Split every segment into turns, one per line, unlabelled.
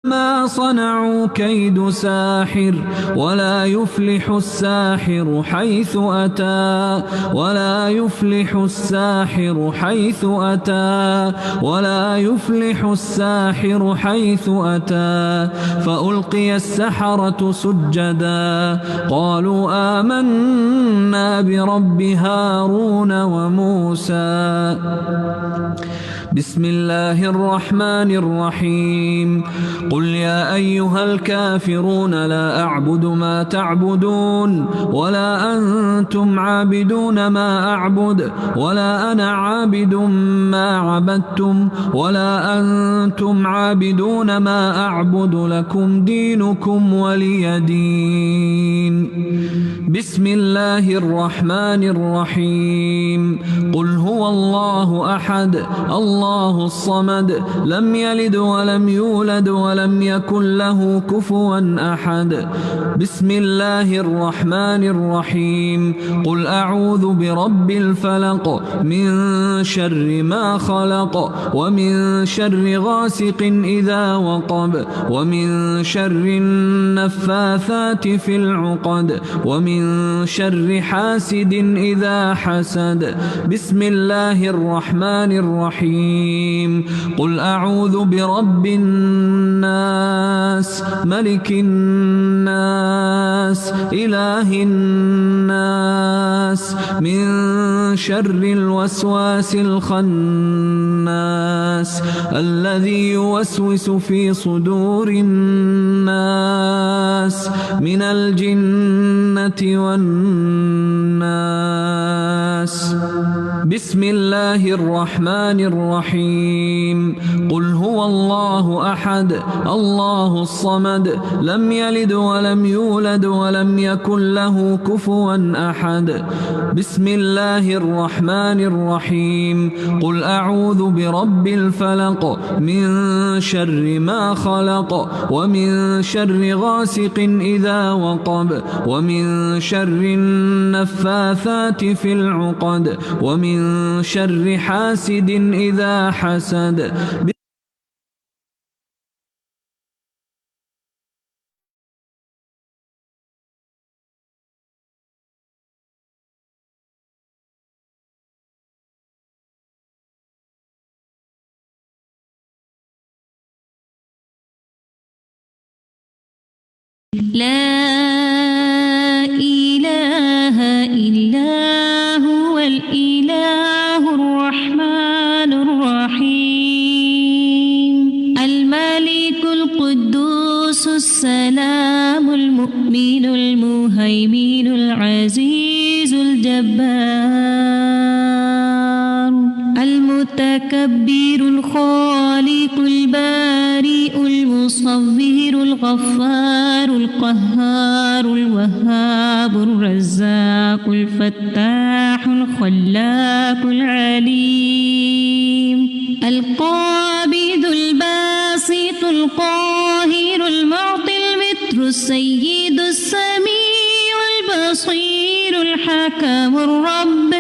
ما صنعوا كيد ساحر ولا يفلح الساحر حيث أتى ولا يفلح الساحر حيث أتى ولا يفلح الساحر حيث أتى فألقي السحرة سجدا قالوا آمنا برب هارون وموسى بسم الله الرحمن الرحيم قل يا أيها الكافرون لا أعبد ما تعبدون ولا أنتم عابدون ما أعبد ولا أنا عابد ما عبدتم ولا أنتم عابدون ما أعبد لكم دينكم ولي دين بسم الله الرحمن الرحيم قل هو الله أحد الله الصمد لم يلد ولم يولد ولم يكن له كفوا أحد بسم الله الرحمن الرحيم قل أعوذ برب الفلق من شر ما خلق ومن شر غاسق إذا وقب ومن شر النفاثات في العقد ومن شر حاسد إذا حسد بسم الله الرحمن الرحيم قل أعوذ برب الناس ملك الناس إله الناس من شر الوسواس الخناس الذي يوسوس في صدور الناس من الجنة والناس بسم الله الرحمن الرحيم قل هو الله أحد الله الصمد لم يلد ولم يولد ولم يكن له كفوا أحد بسم الله الرحمن الرحيم قل أعوذ برب الفلق من شر ما خلق ومن شر غاسق إذا وقب ومن شر النفاثات في العقد ومن شر حاسد إذا حسد
لا إله إلا هو الإله الرحمن الرحيم الملك القدوس السلام المؤمن المهيمن العزيز الجبار المتكبر الخالق البارئ المصور الغفار القهار الوهاب الرزاق الفتاح الخلاق العليم القابض الباسط القاهر المعطي المتر السيد السميع البصير الحكم الرب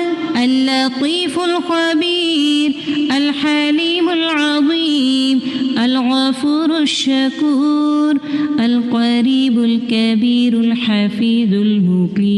اللطيف الخبير الحليم العظيم الغفور الشكور القريب الكبير الحفيظ المقيت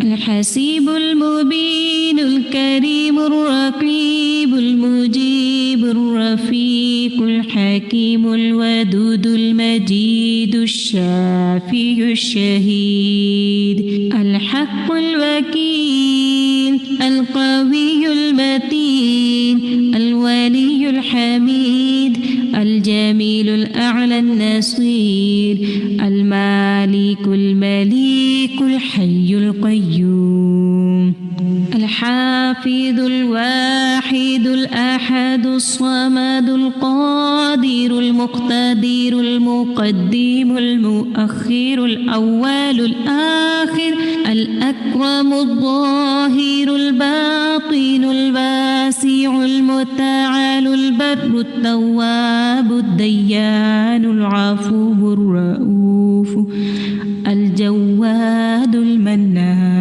الحسيب المبين الكريم الرقيب المجيب الرفيق الحكيم الودود المجيد الشافي الشهيد الحق الوكيل القوي المتين الولي الحميد الجميل الأعلى النصير المالك المليك الحي القيوم الحافظ الواحد الأحد الصمد القادر المقتدر المقدم المؤخر الأول الآخر الأكرم الظاهر الباطن الواسع المتعال البر التواب الديان العفو الرؤوف الجواد المنان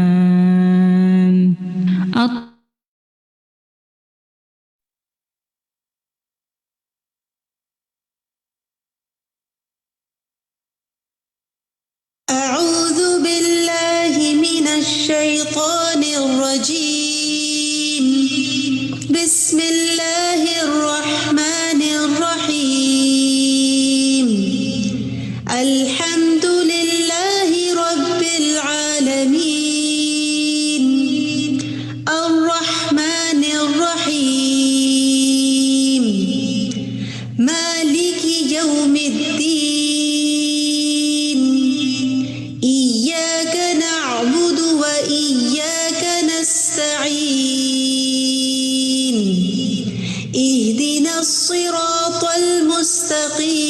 أعوذ بالله من الشيطان الرجيم. بسم الله الرحمن الرحيم. الحمد لله رب العالمين. الرحمن الرحيم. مالك يوم الدين. إياك نعبد وإياك نستعين. اهدنا الصراط المستقيم.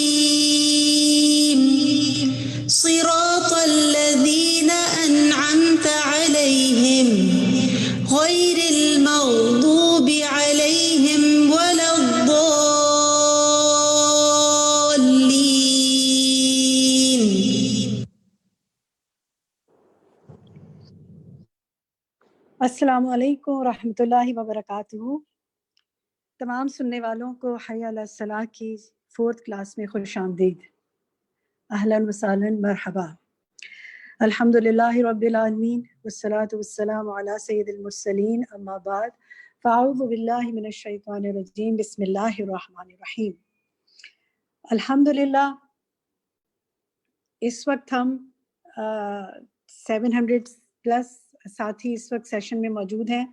صراط الذين أنعمت عليهم غير المغضوب عليهم ولا الضالين.
السلام علیکم ورحمۃ اللہ وبرکاتہ. تمام سننے والوں کو حی علی الصلاح کی 4th کلاس میں خوش آمدید. اہلا وسہلا مرحبا. الحمد للہ رب العالمین والصلاة والسلام علی سید المرسلین. اما بعد فاعوذ باللہ من الشیطان الرجیم. بسم اللہ الرحمن الرحیم. الحمد للہ اس وقت ہم 700 پلس ساتھی اس وقت سیشن میں موجود ہیں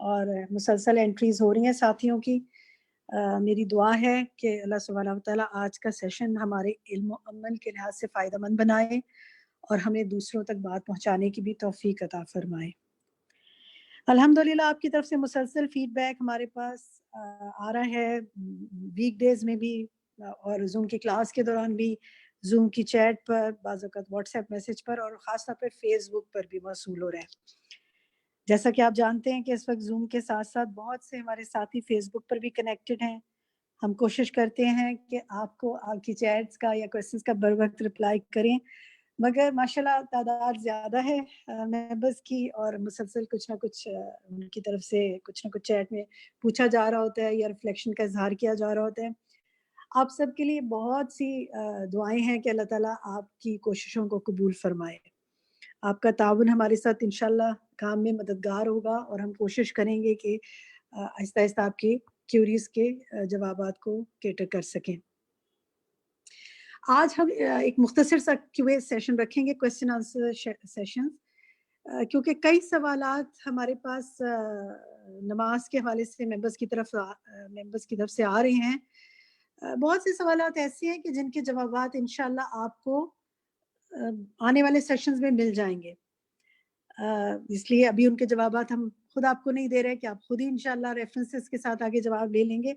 اور مسلسل انٹریز ہو رہی ہیں ساتھیوں کی. میری دعا ہے کہ اللہ سبحانہ وتعالیٰ آج کا سیشن ہمارے علم و عمل کے لحاظ سے فائدہ مند بنائے اور ہمیں دوسروں تک بات پہنچانے کی بھی توفیق عطا فرمائے. الحمدللہ آپ کی طرف سے مسلسل فیڈ بیک ہمارے پاس آ رہا ہے، ویک ڈیز میں بھی اور زوم کی کلاس کے دوران بھی، زوم کی چیٹ پر، بعض اوقات واٹس ایپ میسج پر، اور خاص طور پہ فیس بک پر بھی موصول ہو رہا ہے. جیسا کہ آپ جانتے ہیں کہ اس وقت زوم کے ساتھ ساتھ بہت سے ہمارے ساتھی فیس بک پر بھی کنیکٹڈ ہیں. ہم کوشش کرتے ہیں کہ آپ کو آپ کی چیٹس کا یا کوئسچنس کا بر وقت رپلائی کریں، مگر ماشاءاللہ تعداد زیادہ ہے ممبرس کی اور مسلسل کچھ نہ کچھ ان کی طرف سے کچھ نہ کچھ چیٹ میں پوچھا جا رہا ہوتا ہے یا ریفلیکشن کا اظہار کیا جا رہا ہوتا ہے. آپ سب کے لیے بہت سی دعائیں ہیں کہ اللہ تعالیٰ آپ کی کوششوں کو قبول فرمائے. آپ کا تعاون ہمارے ساتھ انشاءاللہ کام میں مددگار ہوگا اور ہم کوشش کریں گے کہ آہستہ آہستہ آپ کے کیوریز کے جوابات کو کیٹر کر سکیں. آج ہم ایک مختصر سا Q&A سیشن رکھیں گے، کویسچن آنسر سیشن، کیونکہ کئی سوالات ہمارے پاس نماز کے حوالے سے ممبرس کی طرف سے آ رہے ہیں. بہت سے سوالات ایسے ہیں کہ جن کے جوابات انشاءاللہ آپ کو آنے والے سیشنز میں مل جائیں گے. اس لیے ابھی ان کے جوابات ہم خود آپ کو نہیں دے رہے کہ آپ خود ہی انشاءاللہ ریفرنسز کے ساتھ آگے جواب لے لیں گے،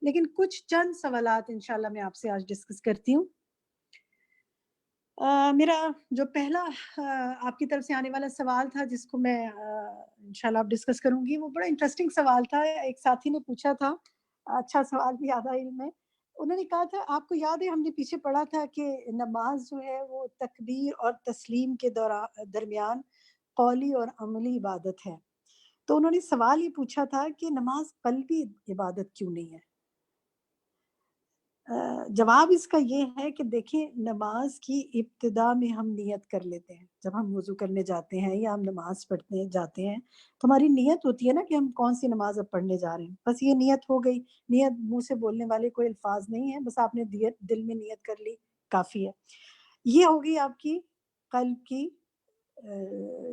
لیکن کچھ چند سوالات انشاءاللہ میں آپ سے آج ڈسکس کرتی ہوں. میرا جو پہلا آپ کی طرف سے آنے والا سوال تھا جس کو میں انشاءاللہ آپ ڈسکس کروں گی، وہ بڑا انٹرسٹنگ سوال تھا. ایک ساتھی نے پوچھا تھا، اچھا سوال بھی یاد آیا میں. انہوں نے کہا تھا آپ کو یاد ہے ہم نے پیچھے پڑھا تھا کہ نماز جو ہے وہ تکبیر اور تسلیم کے درمیان قولی اور عملی عبادت ہے. تو انہوں نے سوال یہ پوچھا تھا کہ نماز قلبی عبادت کیوں نہیں ہے؟ جواب اس کا یہ ہے کہ دیکھیں، نماز کی ابتدا میں ہم نیت کر لیتے ہیں. جب ہم وضو کرنے جاتے ہیں یا ہم نماز پڑھنے جاتے ہیں تو ہماری نیت ہوتی ہے نا کہ ہم کون سی نماز اب پڑھنے جا رہے ہیں. بس یہ نیت ہو گئی. نیت منہ سے بولنے والے کوئی الفاظ نہیں ہیں، بس آپ نے دل میں نیت کر لی، کافی ہے. یہ ہوگی آپ کی قلب کی،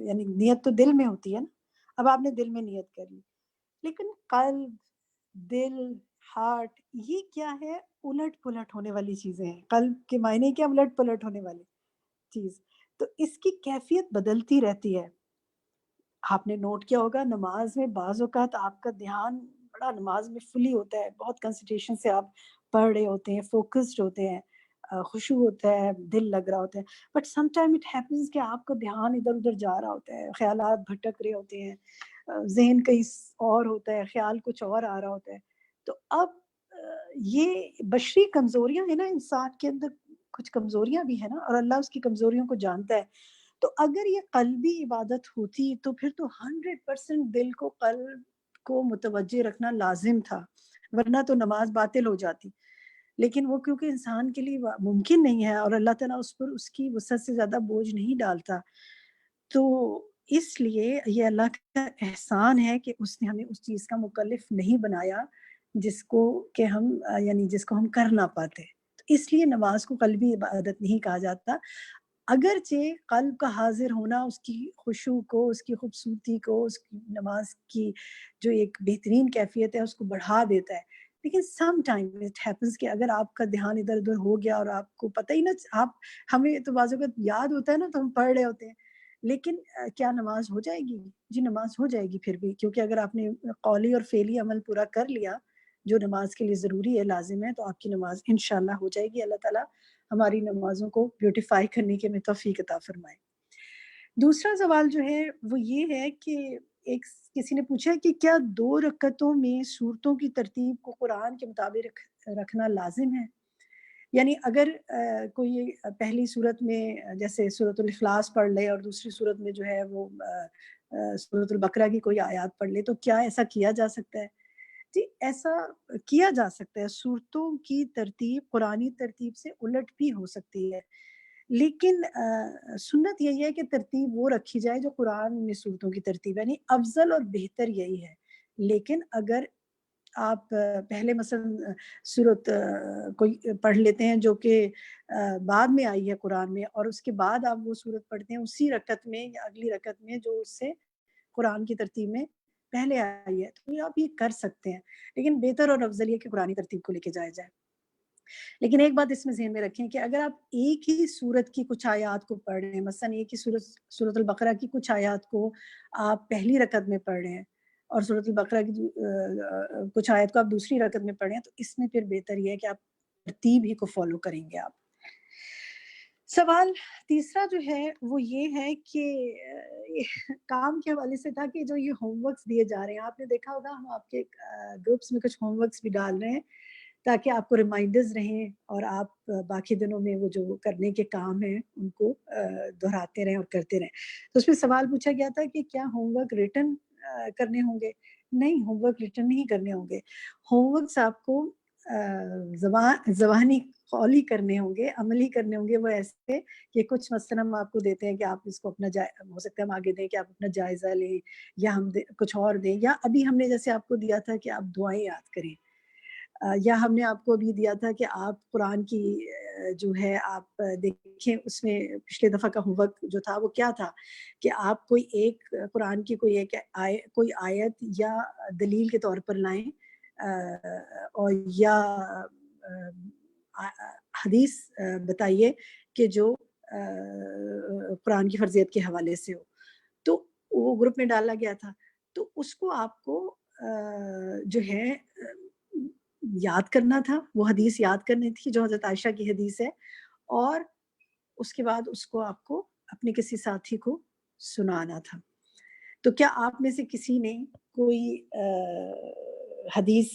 یعنی نیت تو دل میں ہوتی ہے نا. اب آپ نے دل میں نیت کر لی، لیکن قلب، دل، ہارٹ، یہ کیا ہے؟ الٹ پلٹ ہونے والی چیزیں ہیں. قلب کے معنی کیا؟ الٹ پلٹ ہونے والی چیز. تو اس کی کیفیت بدلتی رہتی ہے. آپ نے نوٹ کیا ہوگا نماز میں بعض اوقات آپ کا دھیان بڑا نماز میں فلی ہوتا ہے، بہت کنسنٹریشن سے آپ پڑھ رہے ہوتے ہیں، فوکسڈ ہوتے ہیں، خشوع ہوتا ہے، دل لگ رہا ہوتا ہے. But some time it happens کہ آپ کا دھیان ادھر ادھر جا رہا ہوتا ہے، خیالات بھٹک رہے ہوتے ہیں، ذہن کہیں اور ہوتا ہے، خیال کچھ اور آ رہا ہوتا ہے. تو اب یہ بشری کمزوریاں ہیں نا، انسان کے اندر کچھ کمزوریاں بھی ہیں نا، اور اللہ اس کی کمزوریوں کو جانتا ہے. تو اگر یہ قلبی عبادت ہوتی تو پھر تو 100% دل کو، قلب کو متوجہ رکھنا لازم تھا، ورنہ تو نماز باطل ہو جاتی. لیکن وہ کیونکہ انسان کے لیے ممکن نہیں ہے اور اللہ تعالیٰ اس پر اس کی وسعت سے زیادہ بوجھ نہیں ڈالتا، تو اس لیے یہ اللہ کا احسان ہے کہ اس نے ہمیں اس چیز کا مکلف نہیں بنایا جس کو کہ ہم یعنی جس کو ہم کر نہ پاتے. تو اس لیے نماز کو قلبی عبادت نہیں کہا جاتا، اگرچہ قلب کا حاضر ہونا اس کی خشوع کو، اس کی خوبصورتی کو، اس کی نماز کی جو ایک بہترین کیفیت ہے اس کو بڑھا دیتا ہے. لیکن سم ٹائم اٹ ہیپنس کہ اگر آپ کا دھیان ادھر ادھر ہو گیا اور آپ کو پتہ ہی نہ، آپ ہمیں تو بعض اوقات یاد ہوتا ہے نا تو ہم پڑھ رہے ہوتے ہیں، لیکن کیا نماز ہو جائے گی؟ جی نماز ہو جائے گی پھر بھی، کیونکہ اگر آپ نے قولی اور فعلی عمل پورا کر لیا جو نماز کے لیے ضروری ہے، لازم ہے، تو آپ کی نماز انشاءاللہ ہو جائے گی. اللہ تعالیٰ ہماری نمازوں کو بیوٹیفائی کرنے کے میں توفیق عطا فرمائے. دوسرا سوال جو ہے وہ یہ ہے کہ ایک کسی نے پوچھا کہ کیا 2 رکعتوں میں سورتوں کی ترتیب کو قرآن کے مطابق رکھنا لازم ہے؟ یعنی اگر کوئی پہلی صورت میں جیسے سورۃ الاخلاص پڑھ لے اور دوسری صورت میں جو ہے وہ سورۃ البقرہ کی کوئی آیات پڑھ لے، تو کیا ایسا کیا جا سکتا ہے؟ جی ایسا کیا جا سکتا ہے. صورتوں کی ترتیب قرآنی ترتیب سے الٹ بھی ہو سکتی ہے، لیکن سنت یہی ہے کہ ترتیب وہ رکھی جائے جو قرآن میں صورتوں کی ترتیب ہے، یعنی افضل اور بہتر یہی ہے. لیکن اگر آپ پہلے مثلا صورت کوئی پڑھ لیتے ہیں جو کہ بعد میں آئی ہے قرآن میں، اور اس کے بعد آپ وہ صورت پڑھتے ہیں اسی رکعت میں یا اگلی رکعت میں جو اس سے قرآن کی ترتیب میں پہلے آئی ہے، تو آپ یہ کر سکتے ہیں. لیکن بہتر اور افضل یہ کہ قرآنی ترتیب کو لے کے جایا جائے. لیکن ایک بات اس میں ذہن میں رکھیں کہ اگر آپ ایک ہی صورت کی کچھ آیات کو پڑھ رہے ہیں، مثلا ایک ہی سورۃ البقرہ کی کچھ آیات کو آپ پہلی رکعت میں پڑھ رہے ہیں اور سورۃ البقرہ کی کچھ آیت کو آپ دوسری رکعت میں پڑھ رہے ہیں، تو اس میں پھر بہتر یہ ہے کہ آپ ترتیب ہی کو فالو کریں گے. آپ سوال تیسرا جو ہے وہ یہ ہے کہ کام کے حوالے سے تھا کہ جو یہ ہوم ورکس دیے جا رہے ہیں، آپ نے دیکھا ہوگا ہم آپ کے گروپس میں کچھ ہوم ورکس بھی ڈال رہے ہیں تاکہ آپ کو ریمائنڈرز رہیں اور آپ باقی دنوں میں وہ جو کرنے کے کام ہیں ان کو دہراتے رہیں اور کرتے رہیں. تو اس میں سوال پوچھا گیا تھا کہ کیا ہوم ورک ریٹن کرنے ہوں گے؟ نہیں، ہوم ورک ریٹن نہیں کرنے ہوں گے. ہوم ورکس آپ کو زبانی قولی کرنے ہوں گے، عملی کرنے ہوں گے. وہ ایسے کہ کچھ مثلا ہم آپ کو دیتے ہیں کہ آپ اس کو اپنا ہو سکتا ہے ہم آگے دیں کہ آپ اپنا جائزہ لیں یا ہم کچھ اور دیں، یا ابھی ہم نے جیسے آپ کو دیا تھا کہ آپ دعائیں یاد کریں، یا ہم نے آپ کو ابھی دیا تھا کہ آپ قرآن کی جو ہے آپ دیکھیں. اس میں پچھلے دفعہ کا ہوم ورک جو تھا وہ کیا تھا کہ آپ کوئی ایک قرآن کی کوئی آیت یا دلیل کے طور پر لائیں اور یا حدیث بتائیے کہ جو قرآن کی فرضیت کے حوالے سے ہو. تو وہ گروپ میں ڈالا گیا تھا، تو اس کو آپ کو جو ہے یاد کرنا تھا، وہ حدیث یاد کرنی تھی جو حضرت عائشہ کی حدیث ہے، اور اس کے بعد اس کو آپ کو اپنے کسی ساتھی کو سنانا تھا. تو کیا آپ میں سے کسی نے کوئی حدیث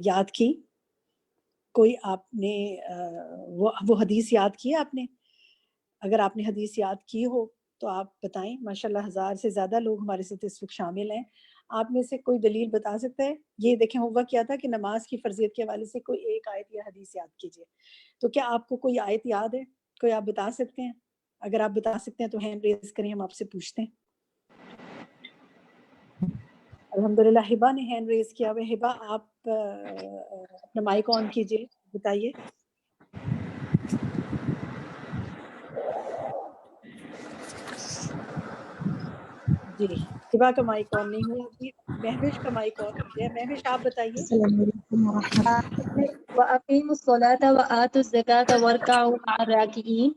یاد کی؟ کوئی آپ نے وہ حدیث یاد کی ہے آپ نے؟ اگر آپ نے حدیث یاد کی ہو تو آپ بتائیں. ماشاءاللہ 1000 سے زیادہ لوگ ہمارے ساتھ اس وقت شامل ہیں. آپ میں سے کوئی دلیل بتا سکتا ہے؟ یہ دیکھیں ہوگا کیا تھا کہ نماز کی فرضیت کے حوالے سے کوئی ایک آیت یا حدیث یاد کیجیے. تو کیا آپ کو کوئی آیت یاد ہے؟ کوئی آپ بتا سکتے ہیں؟ اگر آپ بتا سکتے ہیں تو ہینڈ ریز کریں، ہم آپ سے پوچھتے ہیں. الحمدللہ ہبا نے ہینڈ ریز کیا ہوا. ہبا آپ اپنا مائک آن کیجیے، بتائیے. جی ہبا کا مائک آن نہیں ہوا. جی مہوش کا مائک آن ہو گیا. مہوش آپ بتائیے.
السلام علیکم ورحمۃ اللہ.
وَأَقِيمُوا الصَّلَاةَ وَآتُوا الزَّكَاةَ وَارْكَعُوا مَعَ الرَّاكِعِينَ.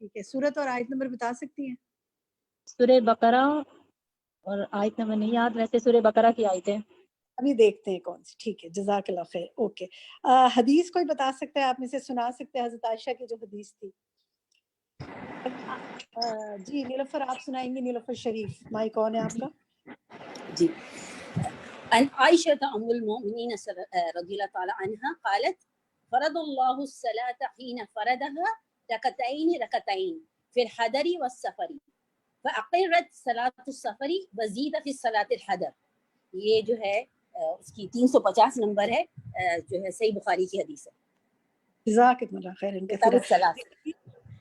ٹھیک ہے، سورت اور آیت نمبر بتا سکتی ہیں؟
سورہ بقرہ اور آیت نمبر نہیں یاد، ویسے سورہ بقرہ کی آیت ہے.
ابھی دیکھتے ہیں کون سی. ٹھیک ہے، جزاک اللہ خیر. اوکے، حدیث کوئی بتا سکتا ہے آپ میں سے؟ سنا سکتے ہیں حضرت عائشہ کی جو حدیث تھی؟ جی نیلوفر آپ سنائیں گے. نیلوفر شریف مائک آن ہے آپ کا.
جی. عن عائشة أم المؤمنين رضي الله تعالى عنها قالت فرض الله الصلاة حين فرضها ركعتين في الحضر والسفر فأقرت صلاة السفر وزيد في صلاة الحضر. یہ جو ہے اس کی 350 نمبر ہے، جو ہے صحیح بخاری کی حدیث ہے.
جزاکاللہ خیرن
کتاب الصلاۃ.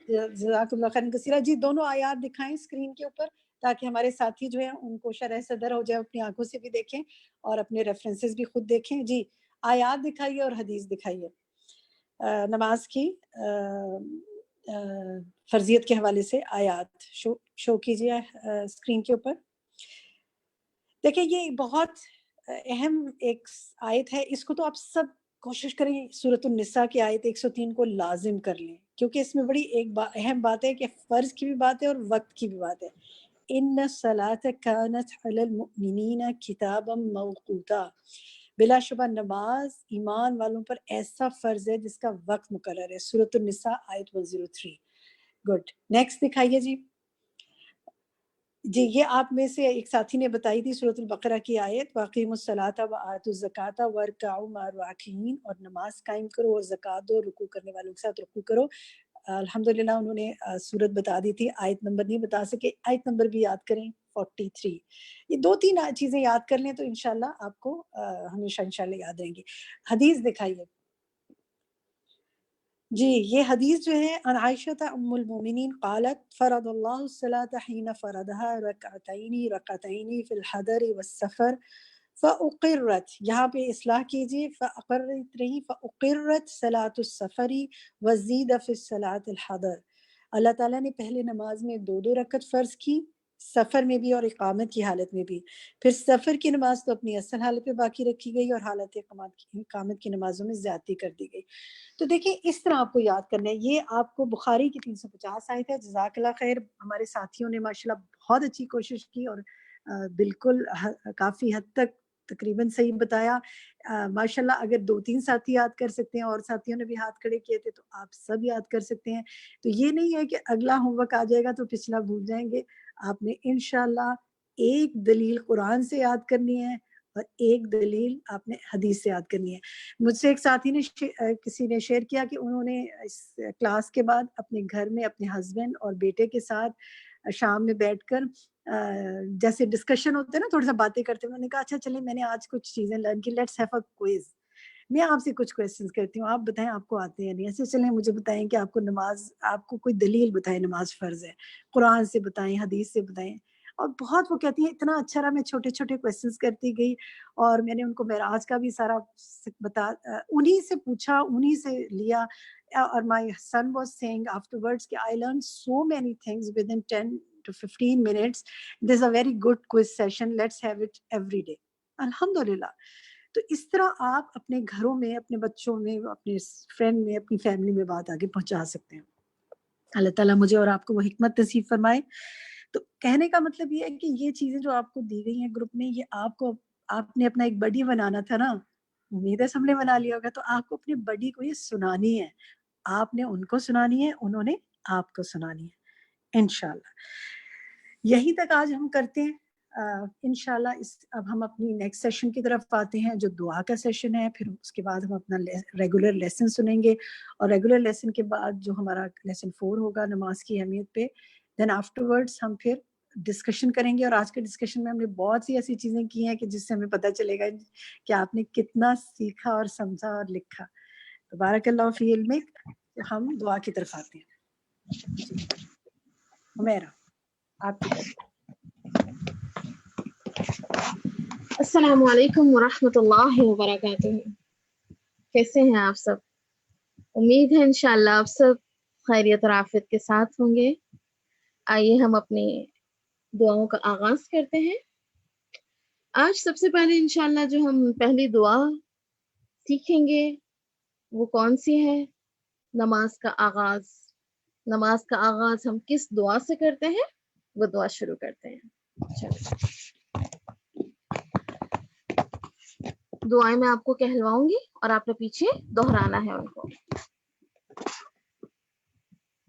جزاک اللہ خیرن کثیرہ. جی دونوں آیات دکھائیں اسکرین کے اوپر تاکہ ہمارے ساتھی جو ہیں ان کو شرح صدر ہو جائے، اپنی آنکھوں سے بھی دیکھیں اور اپنے ریفرنسز بھی خود دیکھیں. جی آیات دکھائیے اور حدیث دکھائیے نماز کی فرضیت کے حوالے سے. آیات شو کیجیے اسکرین کے اوپر. دیکھیں یہ بہت اہم ایک آیت ہے، اس کو تو آپ سب کوشش کریں سورۃ النساء کی آیت 103 کو لازم کر لیں، کیونکہ اس میں بڑی ایک اہم بات ہے کہ فرض کی بھی بات ہے اور وقت کی بھی بات ہے. ان الصلاۃ کانت علی المؤمنین کتابا موقوتا، بلا شبہ نماز ایمان والوں پر ایسا فرض ہے جس کا وقت مقرر ہے. سورۃ النساء آیت 103. گڈ، نیکسٹ دکھائیے جی. جی یہ آپ میں سے ایک ساتھی نے بتائی تھی سورۃ البقرہ کی آیت، وَأَقِیمُوا الصَّلَاةَ وَآتُوا الزَّکَاةَ وَارْکَعُوا مَعَ الرَّاکِعِینَ، اور نماز قائم کرو اور زکوٰۃ دو، رکوع کرنے والوں کے ساتھ رکوع کرو. الحمدللہ انہوں نے سورت بتا دی تھی، آیت نمبر نہیں بتا سکے. آیت نمبر بھی یاد کریں 43. یہ 2-3 چیزیں یاد کر لیں تو انشاءاللہ آپ کو ہمیشہ انشاءاللہ یاد رہیں گی. حدیث دکھائیے جی. یہ حدیث جو ہے عن عائشہ ام المومنین قالت فرض اللہ الصلاۃ حین فرضها رکعتین فی الحضر والسفر فاقرت، یہاں پہ اصلاح کیجیے، فاقرت رہی، فاقرت صلاۃ السفر وزید فی صلاۃ الحضر. اللہ تعالیٰ نے پہلے نماز میں 2 رکعت فرض کی، سفر میں بھی اور اقامت کی حالت میں بھی. پھر سفر کی نماز تو اپنی اصل حالت پہ باقی رکھی گئی اور حالت اقامت کی نمازوں میں زیادتی کر دی گئی. تو دیکھیں اس طرح آپ کو یاد کرنا ہے. یہ آپ کو بخاری کی 350 آیت ہے. جزاک اللہ خیر، ہمارے ساتھیوں نے ماشاءاللہ بہت اچھی کوشش کی اور بالکل کافی حد تک تقریباً صحیح بتایا. ماشاءاللہ اگر 2-3 ساتھی یاد کر سکتے ہیں اور ساتھیوں نے بھی ہاتھ کھڑے کیے تھے تو آپ سب یاد کر سکتے ہیں. تو یہ نہیں ہے کہ اگلا ہوم ورک آ جائے گا تو پچھلا بھول جائیں گے. آپ نے انشاءاللہ ایک دلیل قرآن سے یاد کرنی ہے اور ایک دلیل آپ نے حدیث سے یاد کرنی ہے. مجھ سے ایک ساتھی نے کسی نے شیئر کیا کہ انہوں نے اس کلاس کے بعد اپنے گھر میں اپنے ہسبینڈ اور بیٹے کے ساتھ شام میں بیٹھ کر جیسے ڈسکشن ہوتے ہیں نا، تھوڑا سا باتیں کرتے ہیں. انہوں نے کہا اچھا چلیں میں نے آج کچھ چیزیں لرن کی، لیٹس ہیو اے کوئز. میں آپ سے کچھ کویسچنز کرتی ہوں، آپ بتائیں آپ کو آتے ہیں نہیں. ایسے چلیں مجھے بتائیں کہ آپ کو نماز، آپ کو کوئی دلیل بتائیں نماز فرض ہے، قرآن سے بتائیں، حدیث سے بتائیں. اور بہت وہ کہتی ہیں اتنا اچھا رہا، میں چھوٹے چھوٹے کویسچنز کرتی گئی اور میں نے ان کو معراج کا بھی سارا انہی سے پوچھا، انہی سے لیا. اور my son was saying afterwards کہ I learned so many things within 10 to 15 minutes. This is a very good quiz session. Let's have it every day. الحمدللہ. تو اس طرح آپ اپنے گھروں میں، اپنے بچوں میں، اپنے فرینڈ میں، اپنی فیملی میں بات آگے پہنچا سکتے ہیں. اللہ تعالیٰ مجھے اور آپ کو وہ حکمت نصیب فرمائے. تو کہنے کا مطلب یہ ہے کہ یہ چیزیں جو آپ کو دی گئی ہیں گروپ میں، یہ آپ نے اپنا ایک بڈی بنانا تھا نا. امید ہے سب نے بنا لیا ہوگا. تو آپ کو اپنے بڈی کو یہ سنانی ہے، آپ نے ان کو سنانی ہے، انہوں نے آپ کو سنانی ہے انشاءاللہ. یہی تک آج ہم کرتے ہیں انشاءاللہ. اب ہم اپنی نیکسٹ سیشن کی طرف آتے ہیں جو دعا کا سیشن ہے. پھر اس کے بعد ہم اپنا ریگولر لیسن سنیں گے اور ریگولر لیسن کے بعد جو ہمارا لیسن 4 ہوگا نماز کی اہمیت پہ، دین آفٹر ورڈس ہم پھر ڈسکشن کریں گے. اور آج کے ڈسکشن میں ہم نے بہت سی ایسی چیزیں کی ہیں کہ جس سے ہمیں پتہ چلے گا کہ آپ نے کتنا سیکھا اور سمجھا اور لکھا. بارک اللہ فی علمک. ہم دعا کی طرف آتے ہیں. میرا آپ کی طرف.
السلام علیکم ورحمۃ اللہ وبرکاتہ. کیسے ہیں آپ سب؟ امید ہے انشاءاللہ آپ سب خیریت اور عافیت کے ساتھ ہوں گے. آئیے ہم اپنی دعاؤں کا آغاز کرتے ہیں. آج سب سے پہلے انشاءاللہ جو ہم پہلی دعا سیکھیں گے وہ کون سی ہے؟ نماز کا آغاز. نماز کا آغاز ہم کس دعا سے کرتے ہیں وہ دعا شروع کرتے ہیں. دعائیں میں آپ کو کہلواؤں گی اور آپ نے پیچھے دہرانا ہے ان کو.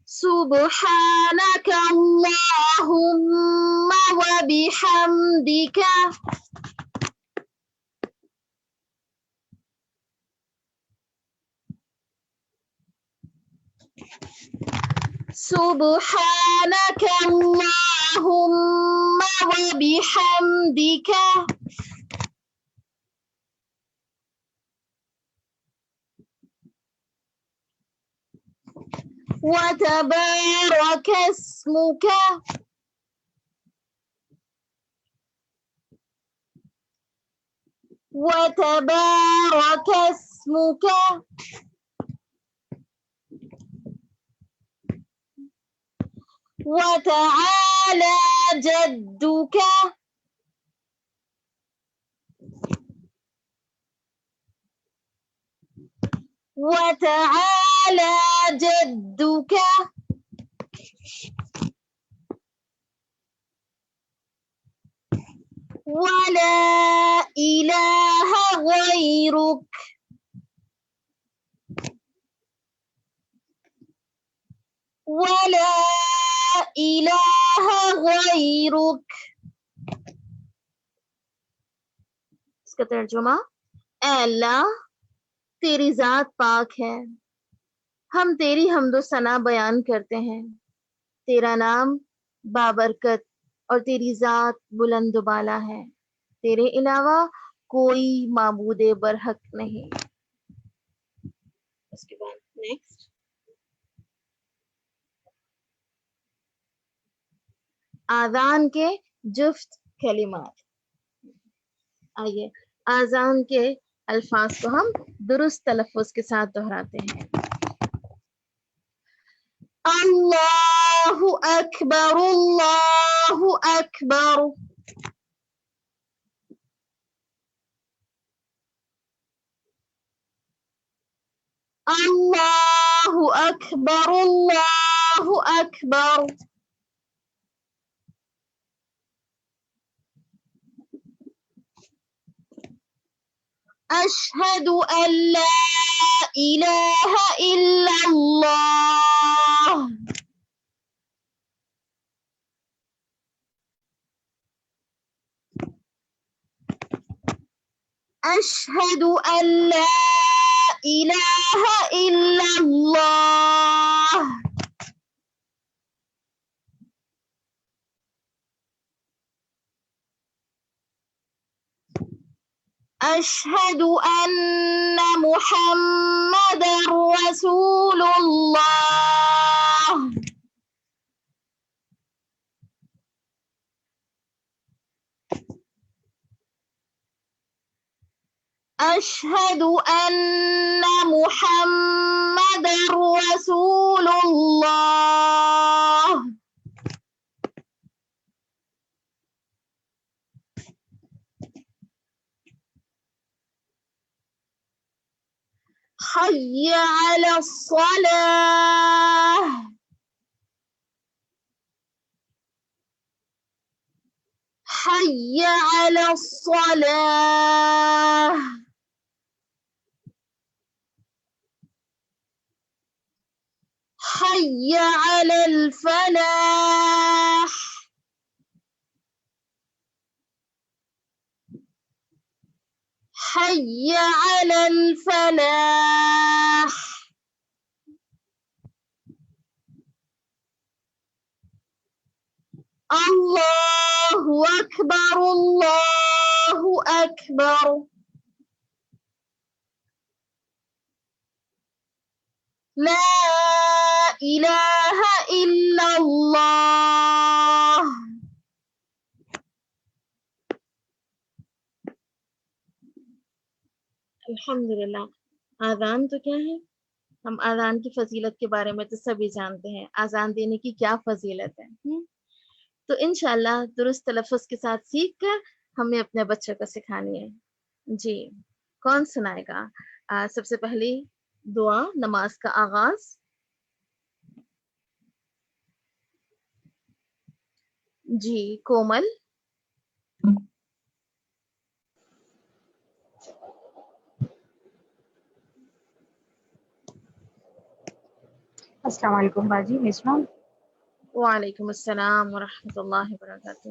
سبحانک اللہم وبحمدک سبحانک اللہم وبحمدک وتبارك اسمك وتبارك اسمك وتعالى جدك وتعالى جدك ولا إله غيرك ولا إله غيرك. اس کا ترجمہ، اے اللہ تیری ذات پاک ہے، ہم تیری حمد و ثنا بیان کرتے ہیں، تیرا نام بابرکت اور تیری ذات بلند و بالا ہے، تیرے علاوہ کوئی معبود برحق نہیں. اس کے بعد نیکسٹ آذان کے جفت کلمات. آئیے آذان کے الفاظ کو ہم درست تلفظ کے ساتھ دہراتے ہیں. اللہ اکبر اللہ اکبر. اللہ اکبر اللہ اکبر. اشہد ان لا الہ الا اللہ. اشہد ان لا الہ الا اللہ. اشہد ان محمد رسول اللہ. اشہد ان محمد رسول اللہ. حی علی الصلاة. حی علی الصلاة. حی علی الفلاح. حی علی الفلاح. اللہ اکبر اللہ اکبر. لا الہ الا اللہ. الحمدللہ. آذان تو کیا ہے؟ ہم آذان کی فضیلت کے بارے میں تو سبھی جانتے ہیں، آذان دینے کی کیا فضیلت ہے. تو انشاءاللہ درست تلفظ کے ساتھ سیکھ کر ہمیں اپنے بچوں کو سکھانی ہے. جی کون سنائے گا؟ سب سے پہلی دعا نماز کا آغاز. جی کومل.
السلام علیکم باجی. مسمہ.
وعلیکم السلام ورحمۃ اللہ وبرکاتہ.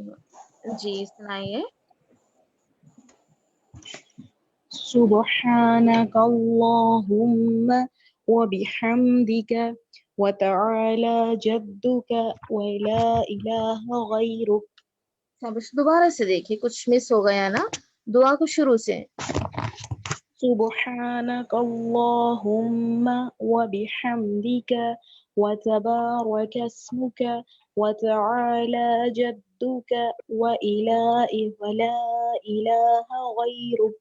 جی سنائیے.
سبحانک اللہم وبحمدک وتعالی جدک ولا الہ غیرک.
دوبارہ سے دیکھیے کچھ مس ہو گیا نا. دعا کو شروع سے.
سبحانك اللهم وبحمدك وتبارك اسمك وتعالى جدك ولا إله غيرك.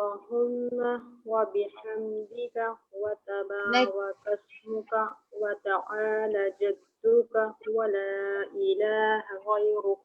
اللهم وبحمدك وتبارك اسمك وتعالى جدك ولا إله غيرك.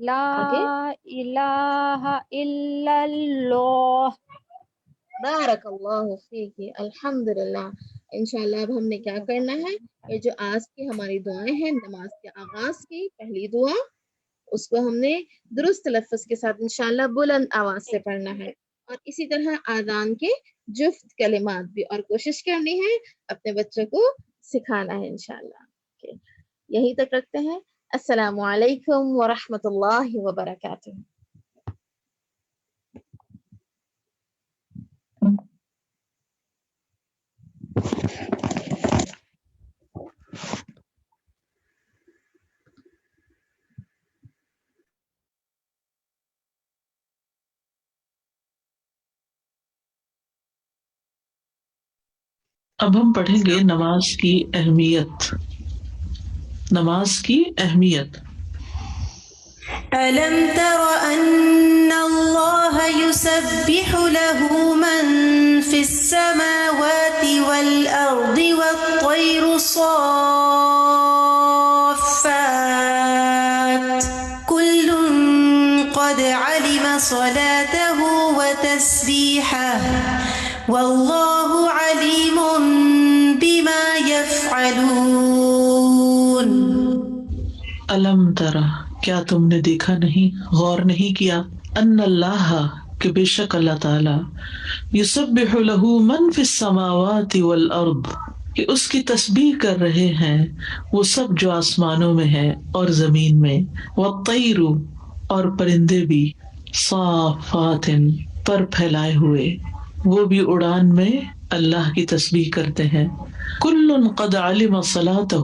لا الہ الا اللہ.
بارک اللہ فیک. الحمدللہ. انشاءاللہ اب ہم نے کیا کرنا ہے، یہ جو آج کی ہماری دعائیں ہیں نماز کے آغاز کی پہلی دعا، اس کو ہم نے درست تلفظ کے ساتھ انشاءاللہ بلند آواز سے پڑھنا ہے، اور اسی طرح آذان کے جفت کلمات بھی، اور کوشش کرنی ہے اپنے بچوں کو سکھانا ہے انشاءاللہ. یہیں تک رکھتے ہیں. السلام علیکم ورحمۃ اللہ وبرکاتہ.
اب ہم پڑھیں گے نماز کی اہمیت. نماز کی اہمیت.
ألم تر أن الله يسبح له من في السماوات والأرض والطير صافات كل قد علم صلاته وتسبيحه والله عليم بما يفعلون.
الم ترى، کیا تم نے دیکھا نہیں، غور نہیں کیا، ان اللہ، کہ بے شک اللہ تعالی، یسبح له من فی السماوات والارض، کہ اس کی تسبیح کر رہے ہیں وہ سب جو آسمانوں میں ہے اور زمین میں، والطیر، اور پرندے بھی، صافات، پر پھیلائے ہوئے، وہ بھی اڑان میں اللہ کی تسبیح کرتے ہیں. کل قد علم صلاتہ،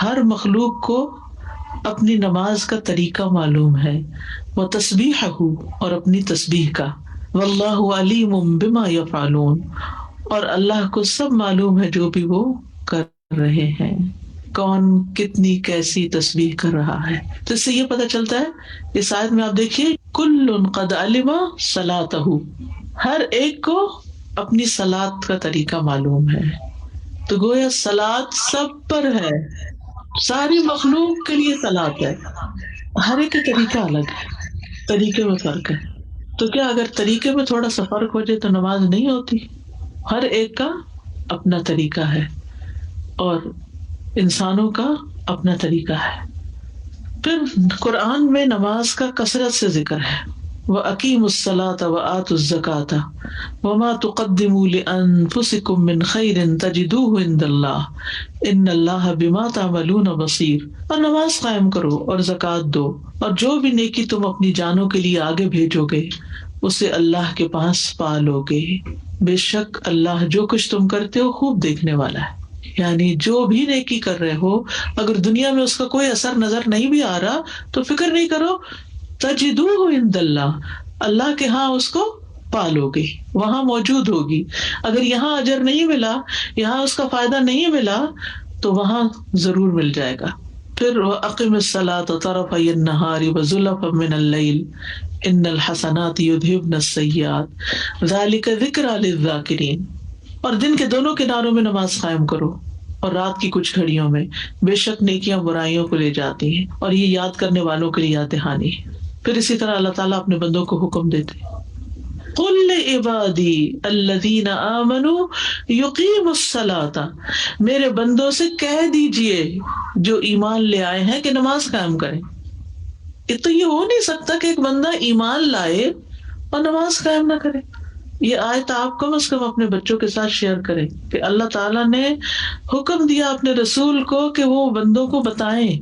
ہر مخلوق کو اپنی نماز کا طریقہ معلوم ہے، وتسبیحہ، اور اپنی تسبیح کا، واللہ علیم بما یفعلون، اور اللہ کو سب معلوم ہے جو بھی وہ کر رہے ہیں، کون کتنی کیسی تسبیح کر رہا ہے. تو اس سے یہ پتہ چلتا ہے، اس آیت میں آپ دیکھیے، کل قد علم صلاتہ، ہر ایک کو اپنی صلاۃ کا طریقہ معلوم ہے. تو گویا صلاۃ سب پر ہے، ساری مخلوق کے لیے صلاۃ ہے، ہر ایک کا طریقہ الگ ہے، طریقے میں فرق ہے. تو کیا اگر طریقے میں تھوڑا سا فرق ہو جائے تو نماز نہیں ہوتی؟ ہر ایک کا اپنا طریقہ ہے اور انسانوں کا اپنا طریقہ ہے. پھر قرآن میں نماز کا کثرت سے ذکر ہے، وَأَقِيمُوا الصَّلَاةَ وَآتُوا الزَّكَاةَ وَمَا تُقَدِّمُوا لِأَنفُسِكُم مِّن خَيْرٍ تَجِدُوهُ عِندَ اللَّهِ إِنَّ اللَّهَ بِمَا تَعْمَلُونَ بَصِيرٌ. اور نماز قائم کرو اور زکوٰۃ دو، اور جو بھی نیکی تم اپنی جانوں کے لیے آگے بھیجو گے اسے اللہ کے پاس پا لو گے، بے شک اللہ جو کچھ تم کرتے ہو خوب دیکھنے والا ہے. یعنی جو بھی نیکی کر رہے ہو، اگر دنیا میں اس کا کوئی اثر نظر نہیں بھی آ رہا تو فکر نہیں کرو، تجدوہ عند اللہ، اللہ کے ہاں اس کو پالو گے، وہاں موجود ہوگی. اگر یہاں اجر نہیں ملا، یہاں اس کا فائدہ نہیں ملا تو وہاں ضرور مل جائے گا. پھر وَأَقِمِ الصَّلَاةَ طَرَفَيِ النَّهَارِ وَزُلَفًا مِّنَ اللَّيْلِ إِنَّ الْحَسَنَاتِ يُذْهِبْنَ السَّيِّئَاتِ ذَلِكَ ذِكْرَىٰ لِلذَّاكِرِينَ. اور دن کے دونوں کناروں میں نماز قائم کرو اور رات کی کچھ گھڑیوں میں، بے شک نیکیاں برائیوں کو لے جاتی ہیں اور یہ یاد کرنے والوں کے لیے یاد دہانی ہے. پھر اسی طرح اللہ تعالیٰ اپنے بندوں کو حکم دیتے، قُل لِعِبَادِي الَّذِينَ آمَنُوا يُقِيمُوا الصَّلَاةَ، میرے بندوں سے کہہ دیجئے جو ایمان لے آئے ہیں کہ نماز قائم کریں. تو یہ ہو نہیں سکتا کہ ایک بندہ ایمان لائے اور نماز قائم نہ کرے. یہ آیت آپ کم از کم اپنے بچوں کے ساتھ شیئر کریں کہ اللہ تعالیٰ نے حکم دیا اپنے رسول کو کہ وہ بندوں کو بتائیں،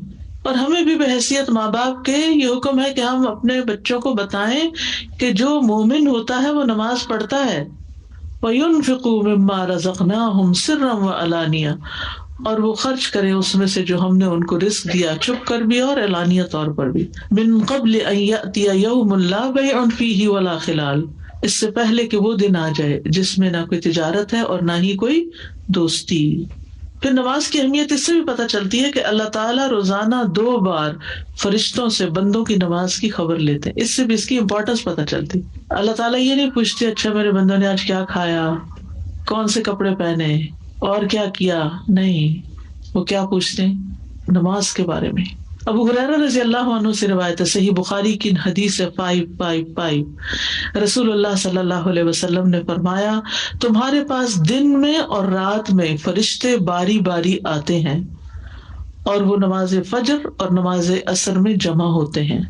اور ہمیں بھی بحیثیت ماں باپ کے یہ حکم ہے کہ ہم اپنے بچوں کو بتائیں کہ جو مومن ہوتا ہے وہ نماز پڑھتا ہے. وَيُنْفِقُوا مِمَّا رَزَقْنَاهُمْ سِرًّا وَعَلَانِيَةً، اور وہ خرچ کریں اس میں سے جو ہم نے ان کو رزق دیا، چھپ کر بھی اور اعلانیہ طور پر بھی. مِن قبل ان یأتی یوم لا بیع فیہ ولا خلال، اس سے پہلے کہ وہ دن آ جائے جس میں نہ کوئی تجارت ہے اور نہ ہی کوئی دوستی. پھر نماز کی اہمیت اس سے بھی پتہ چلتی ہے کہ اللہ تعالیٰ روزانہ 2 بار فرشتوں سے بندوں کی نماز کی خبر لیتے ہیں. اس سے بھی اس کی امپورٹنس پتہ چلتی. اللہ تعالیٰ یہ نہیں پوچھتے اچھا میرے بندوں نے آج کیا کھایا، کون سے کپڑے پہنے اور کیا کیا، نہیں، وہ کیا پوچھتے ہیں؟ نماز کے بارے میں. ابو ہریرہ رضی اللہ عنہ سے روایت ہے، صحیح بخاری کی حدیث ہے 555، رسول اللہ صلی اللہ علیہ وسلم نے فرمایا تمہارے پاس دن میں اور رات میں فرشتے باری باری آتے ہیں اور وہ نماز فجر اور نماز عصر میں جمع ہوتے ہیں.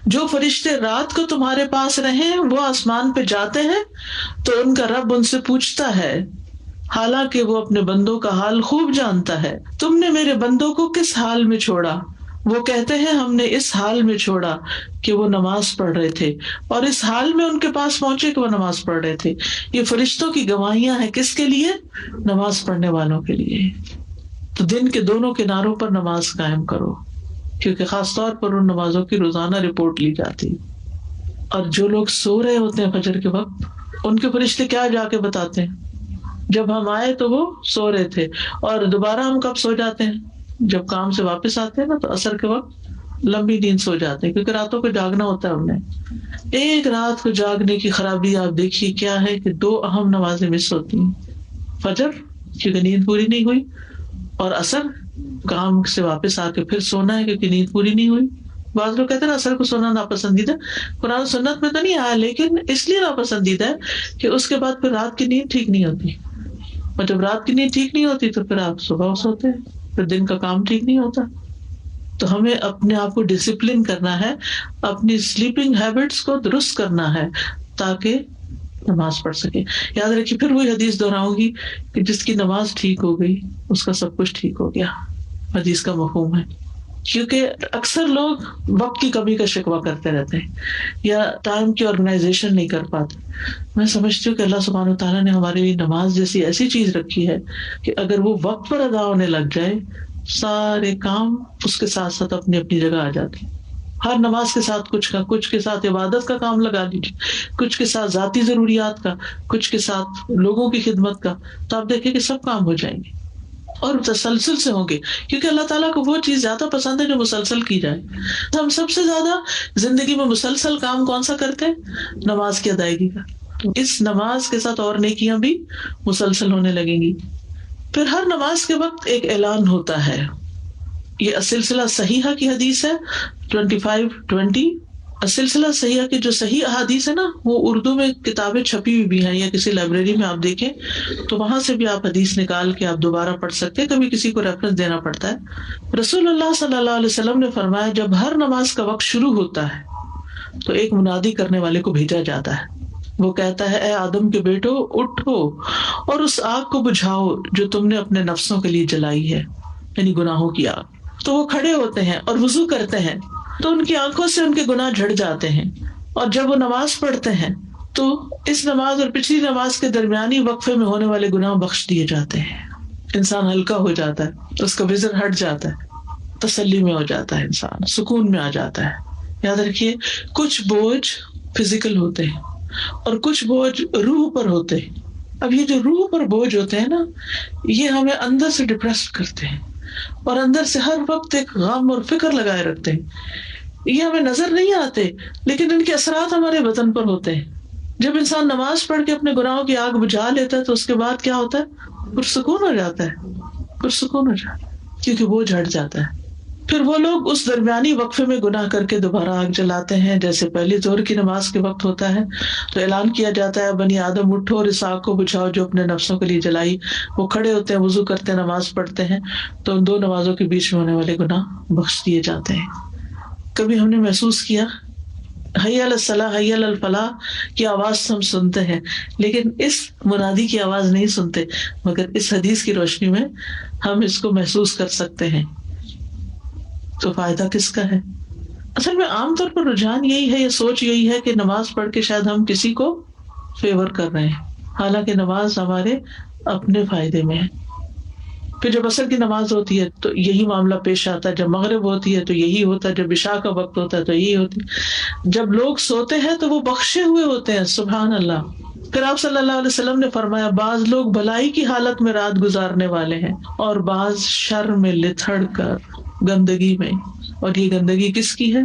جو فرشتے رات کو تمہارے پاس رہیں وہ آسمان پہ جاتے ہیں تو ان کا رب ان سے پوچھتا ہے، حالانکہ وہ اپنے بندوں کا حال خوب جانتا ہے، تم نے میرے بندوں کو کس حال میں چھوڑا؟ وہ کہتے ہیں ہم نے اس حال میں چھوڑا کہ وہ نماز پڑھ رہے تھے، اور اس حال میں ان کے پاس پہنچے کہ وہ نماز پڑھ رہے تھے. یہ فرشتوں کی گواہیاں ہیں، کس کے لیے؟ نماز پڑھنے والوں کے لیے. تو دن کے دونوں کناروں پر نماز قائم کرو، کیونکہ خاص طور پر ان نمازوں کی روزانہ رپورٹ لی جاتی. اور جو لوگ سو رہے ہوتے ہیں فجر کے وقت، ان کے فرشتے کیا جا کے بتاتے ہیں؟ جب ہم آئے تو وہ سو رہے تھے، اور دوبارہ ہم کب سو جاتے ہیں؟ جب کام سے واپس آتے ہیں نا تو عصر کے وقت لمبی نیند سو جاتے ہیں، کیونکہ راتوں کو جاگنا ہوتا ہے ہم نے. ایک رات کو جاگنے کی خرابی آپ دیکھیے کیا ہے کہ 2 اہم نمازیں مس ہوتی ہیں. فجر کیونکہ نیند پوری نہیں ہوئی، اور عصر کام سے واپس آ کے پھر سونا ہے کیونکہ نیند پوری نہیں ہوئی. بعض لوگ کہتے ہیں نا عصر کو سونا ناپسندیدہ، قرآن و سنت میں تو نہیں آیا، لیکن اس لیے ناپسندیدہ ہے کہ اس کے بعد پھر رات کی نیند ٹھیک نہیں ہوتی، اور جب رات کی نیند ٹھیک نہیں ہوتی تو پھر آپ صبح سوتے ہیں، پھر دن کا کام ٹھیک نہیں ہوتا. تو ہمیں اپنے آپ کو ڈسپلن کرنا ہے، اپنی سلیپنگ ہیبٹس کو درست کرنا ہے تاکہ نماز پڑھ سکے. یاد رکھیے، پھر وہی حدیث دہراؤں گی کہ جس کی نماز ٹھیک ہو گئی اس کا سب کچھ ٹھیک ہو گیا. حدیث کا مفہوم ہے. کیونکہ اکثر لوگ وقت کی کمی کا شکوہ کرتے رہتے ہیں یا ٹائم کی آرگنائزیشن نہیں کر پاتے. میں سمجھتی ہوں کہ اللہ سبحانہ وتعالیٰ نے ہمارے لیے نماز جیسی ایسی چیز رکھی ہے کہ اگر وہ وقت پر ادا ہونے لگ جائے، سارے کام اس کے ساتھ ساتھ اپنی اپنی جگہ آ جاتے ہیں. ہر نماز کے ساتھ کچھ کے ساتھ عبادت کا کام لگا لیجیے، کچھ کے ساتھ ذاتی ضروریات کا، کچھ کے ساتھ لوگوں کی خدمت کا، تو آپ دیکھیں کہ سب کام ہو جائیں گے اور تسلسل سے ہوں گے. کیونکہ اللہ تعالیٰ کو وہ چیز زیادہ پسند ہے جو مسلسل کی جائے. تو ہم سب سے زیادہ زندگی میں مسلسل کام کون سا کرتے ہیں؟ نماز کی ادائیگی کا. اس نماز کے ساتھ اور نیکیاں بھی مسلسل ہونے لگیں گی. پھر ہر نماز کے وقت ایک اعلان ہوتا ہے. یہ السلسلہ صحیحہ کی حدیث ہے 2520. السلسلہ صحیحہ کی جو صحیح احادیث ہے نا، وہ اردو میں کتابیں چھپی ہوئی بھی ہیں، یا کسی لائبریری میں آپ دیکھیں تو وہاں سے بھی آپ حدیث نکال کے آپ دوبارہ پڑھ سکتے ہیں. کبھی کسی کو ریفرنس دینا پڑتا ہے. رسول اللہ صلی اللہ علیہ وسلم نے فرمایا جب ہر نماز کا وقت شروع ہوتا ہے تو ایک منادی کرنے والے کو بھیجا جاتا ہے. وہ کہتا ہے اے آدم کے بیٹو، اٹھو اور اس آگ کو بجھاؤ جو تم نے اپنے نفسوں کے لیے جلائی ہے، یعنی گناہوں کی آگ. تو وہ کھڑے ہوتے ہیں اور وضو کرتے ہیں تو ان کی آنکھوں سے ان کے گناہ جھڑ جاتے ہیں. اور جب وہ نماز پڑھتے ہیں تو اس نماز اور پچھلی نماز کے درمیانی وقفے میں ہونے والے گناہ بخش دیے جاتے ہیں. انسان ہلکا ہو جاتا ہے، اس کا وزر ہٹ جاتا ہے، تسلی میں ہو جاتا ہے، انسان سکون میں آ جاتا ہے. یاد رکھیے، کچھ بوجھ فزیکل ہوتے ہیں اور کچھ بوجھ روح پر ہوتے ہیں. اب یہ جو روح پر بوجھ ہوتے ہیں نا، یہ ہمیں اندر سے ڈپریس کرتے ہیں اور اندر سے ہر وقت ایک غم اور فکر لگائے رکھتے ہیں. یہ ہمیں نظر نہیں آتے لیکن ان کے اثرات ہمارے بدن پر ہوتے ہیں. جب انسان نماز پڑھ کے اپنے گناہوں کی آگ بجھا لیتا ہے تو اس کے بعد کیا ہوتا ہے؟ پرسکون ہو جاتا ہے، پرسکون ہو جاتا ہے، کیونکہ وہ جھٹ جاتا ہے. پھر وہ لوگ اس درمیانی وقفے میں گناہ کر کے دوبارہ آگ جلاتے ہیں. جیسے پہلی ظہر کی نماز کے وقت ہوتا ہے تو اعلان کیا جاتا ہے بنی آدم اٹھو اور اس آگ کو بجھاؤ جو اپنے نفسوں کے لیے جلائی. وہ کھڑے ہوتے ہیں، وضو کرتے ہیں، نماز پڑھتے ہیں تو ان 2 نمازوں کے بیچ میں ہونے والے گناہ بخش دیے جاتے ہیں. کبھی ہم نے محسوس کیا حی علی الصلاح حی علی الفلاح کی آواز ہم سنتے ہیں لیکن اس منادی کی آواز نہیں سنتے، مگر اس حدیث کی روشنی میں ہم اس کو محسوس کر سکتے ہیں. تو فائدہ کس کا ہے؟ اصل میں عام طور پر رجحان یہی ہے، یہ سوچ یہی ہے کہ نماز پڑھ کے شاید ہم کسی کو فیور کر رہے ہیں، حالانکہ نماز ہمارے اپنے فائدے میں ہے. پھر جب عصر کی نماز ہوتی ہے تو یہی معاملہ پیش آتا ہے، جب مغرب ہوتی ہے تو یہی ہوتا ہے، جب عشاء کا وقت ہوتا ہے تو یہی ہوتی ہے. جب لوگ سوتے ہیں تو وہ بخشے ہوئے ہوتے ہیں، سبحان اللہ. پھر آپ صلی اللہ علیہ وسلم نے فرمایا بعض لوگ بھلائی کی حالت میں رات گزارنے والے ہیں اور بعض شر میں لتھڑ کر گندگی میں. اور یہ گندگی کس کی ہے؟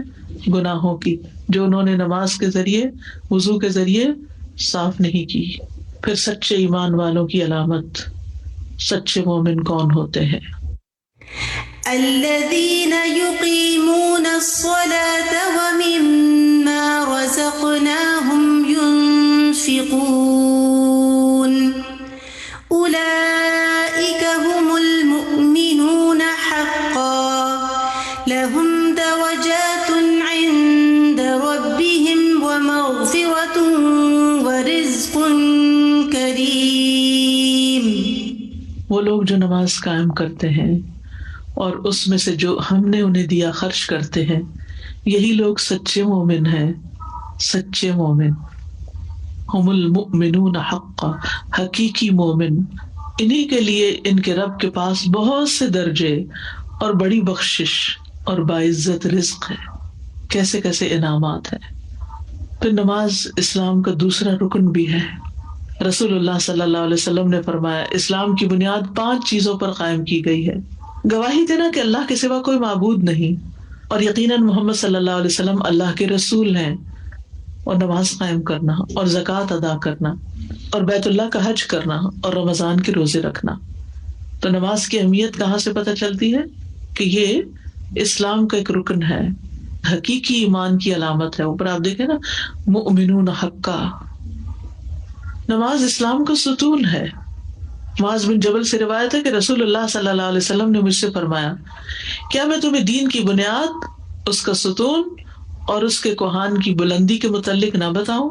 گناہوں کی، جو انہوں نے نماز کے ذریعے، وضو کے ذریعے صاف نہیں کی. پھر سچے ایمان والوں کی علامت، سچے مومن کون ہوتے ہیں؟
الذين يقيمون الصلاة ومما رزقناهم ينفقون أولئك هم المؤمنون حقا لهم درجات عند ربهم ومغفرة ورزق کریم.
وہ لوگ جو نماز قائم کرتے ہیں اور اس میں سے جو ہم نے انہیں دیا خرچ کرتے ہیں، یہی لوگ سچے مومن ہیں. سچے مومن ہم المؤمنون حقا، حقیقی مومن. انہی کے لیے ان کے رب کے پاس بہت سے درجے اور بڑی بخشش اور باعزت رزق ہے. کیسے کیسے انعامات ہیں. پھر نماز اسلام کا دوسرا رکن بھی ہے. رسول اللہ صلی اللہ علیہ وسلم نے فرمایا اسلام کی بنیاد 5 چیزوں پر قائم کی گئی ہے. گواہی دینا کہ اللہ کے سوا کوئی معبود نہیں، اور یقیناً محمد صلی اللہ علیہ وسلم اللہ کے رسول ہیں، اور نماز قائم کرنا، اور زکوٰۃ ادا کرنا، اور بیت اللہ کا حج کرنا، اور رمضان کے روزے رکھنا. تو نماز کی اہمیت کہاں سے پتہ چلتی ہے؟ کہ یہ اسلام کا ایک رکن ہے، حقیقی ایمان کی علامت ہے. اوپر آپ دیکھیں نا، مؤمنون حقا. نماز اسلام کا ستون ہے. معاذ بن جبل سے روایت ہے کہ رسول اللہ صلی اللہ علیہ وسلم نے مجھ سے فرمایا، کیا میں تمہیں دین کی بنیاد، اس کا ستون اور اس کے کوہان کی بلندی کے متعلق نہ بتاؤں؟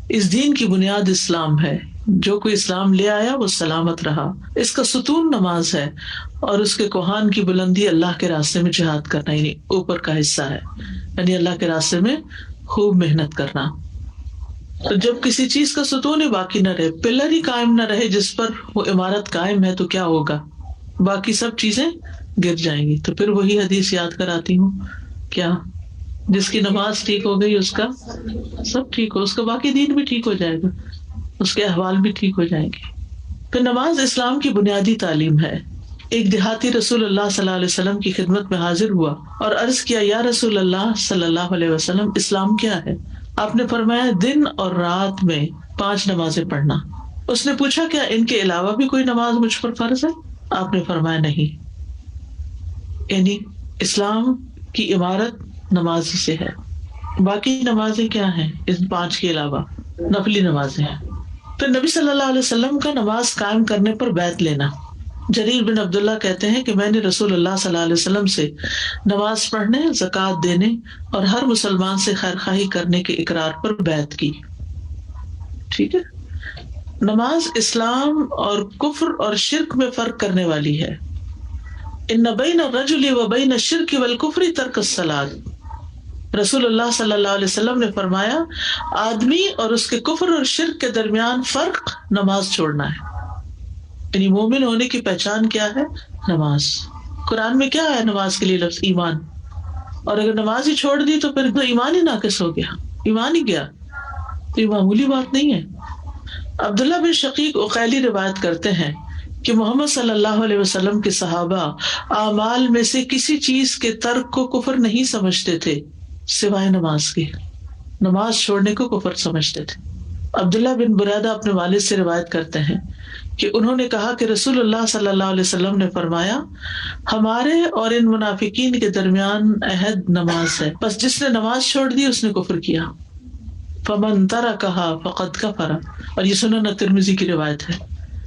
اس دین کی بنیاد اسلام ہے. جو کوئی اسلام لے آیا وہ سلامت رہا. اس کا ستون نماز ہے، اور اس کے کوہان کی بلندی اللہ کے راستے میں جہاد کرنا، یعنی اوپر کا حصہ ہے، یعنی اللہ کے راستے میں خوب محنت کرنا. تو جب کسی چیز کا ستون ہی باقی نہ رہے، پلر ہی قائم نہ رہے جس پر وہ عمارت قائم ہے، تو کیا ہوگا؟ باقی سب چیزیں گر جائیں گی. تو پھر وہی حدیث یاد کراتی ہوں، کیا جس کی نماز ٹھیک ہو گئی اس کا سب ٹھیک ہو، اس کا باقی دین بھی ٹھیک ہو جائے گا، اس کے احوال بھی ٹھیک ہو جائیں گے. پھر نماز اسلام کی بنیادی تعلیم ہے. ایک دیہاتی رسول اللہ صلی اللہ علیہ وسلم کی خدمت میں حاضر ہوا اور عرض کیا، یا رسول اللہ صلی اللہ علیہ وسلم، اسلام کیا ہے؟ آپ نے فرمایا، دن اور رات میں 5 نمازیں پڑھنا. اس نے پوچھا، کیا ان کے علاوہ بھی کوئی نماز مجھ پر فرض ہے؟ آپ نے فرمایا نہیں. یعنی اسلام کی عمارت نماز ہی سے ہے. باقی نمازیں کیا ہیں ان 5 کے علاوہ؟ نفلی نمازیں ہیں. پھر نبی صلی اللہ علیہ وسلم کا نماز قائم کرنے پر بیعت لینا. جریر بن عبداللہ کہتے ہیں کہ میں نے رسول اللہ صلی اللہ علیہ وسلم سے نماز پڑھنے، زکوٰۃ دینے اور ہر مسلمان سے خیر خواہی کرنے کے اقرار پر بیعت کی. ٹھیک ہے. نماز اسلام اور کفر اور شرک میں فرق کرنے والی ہے. ان بین الرجل وبین الشرک والکفر ترک الصلاۃ. رسول اللہ صلی اللہ علیہ وسلم نے فرمایا، آدمی اور اس کے کفر اور شرک کے درمیان فرق نماز چھوڑنا ہے. یعنی مومن ہونے کی پہچان کیا ہے؟ نماز. قرآن میں کیا ہے نماز کے لیے؟ لفظ ایمان. اور اگر نماز ہی چھوڑ دی تو پھر تو ایمان ہی ناقص ہو گیا، ایمان ہی گیا. تو یہ معمولی بات نہیں ہے. عبداللہ بن شقیق عقیلی روایت کرتے ہیں کہ محمد صلی اللہ علیہ وسلم کے صحابہ اعمال میں سے کسی چیز کے ترک کو کفر نہیں سمجھتے تھے سوائے نماز کے. نماز چھوڑنے کو کفر سمجھتے تھے. عبداللہ بن بریدہ اپنے والد سے روایت کرتے ہیں کہ انہوں نے کہا کہ رسول اللہ صلی اللہ علیہ وسلم نے فرمایا، ہمارے اور ان منافقین کے درمیان عہد نماز ہے، بس جس نے نماز چھوڑ دی اس نے کفر کیا. فمن ترکھا فقد کفر. اور یہ سنن ترمذی کی روایت ہے.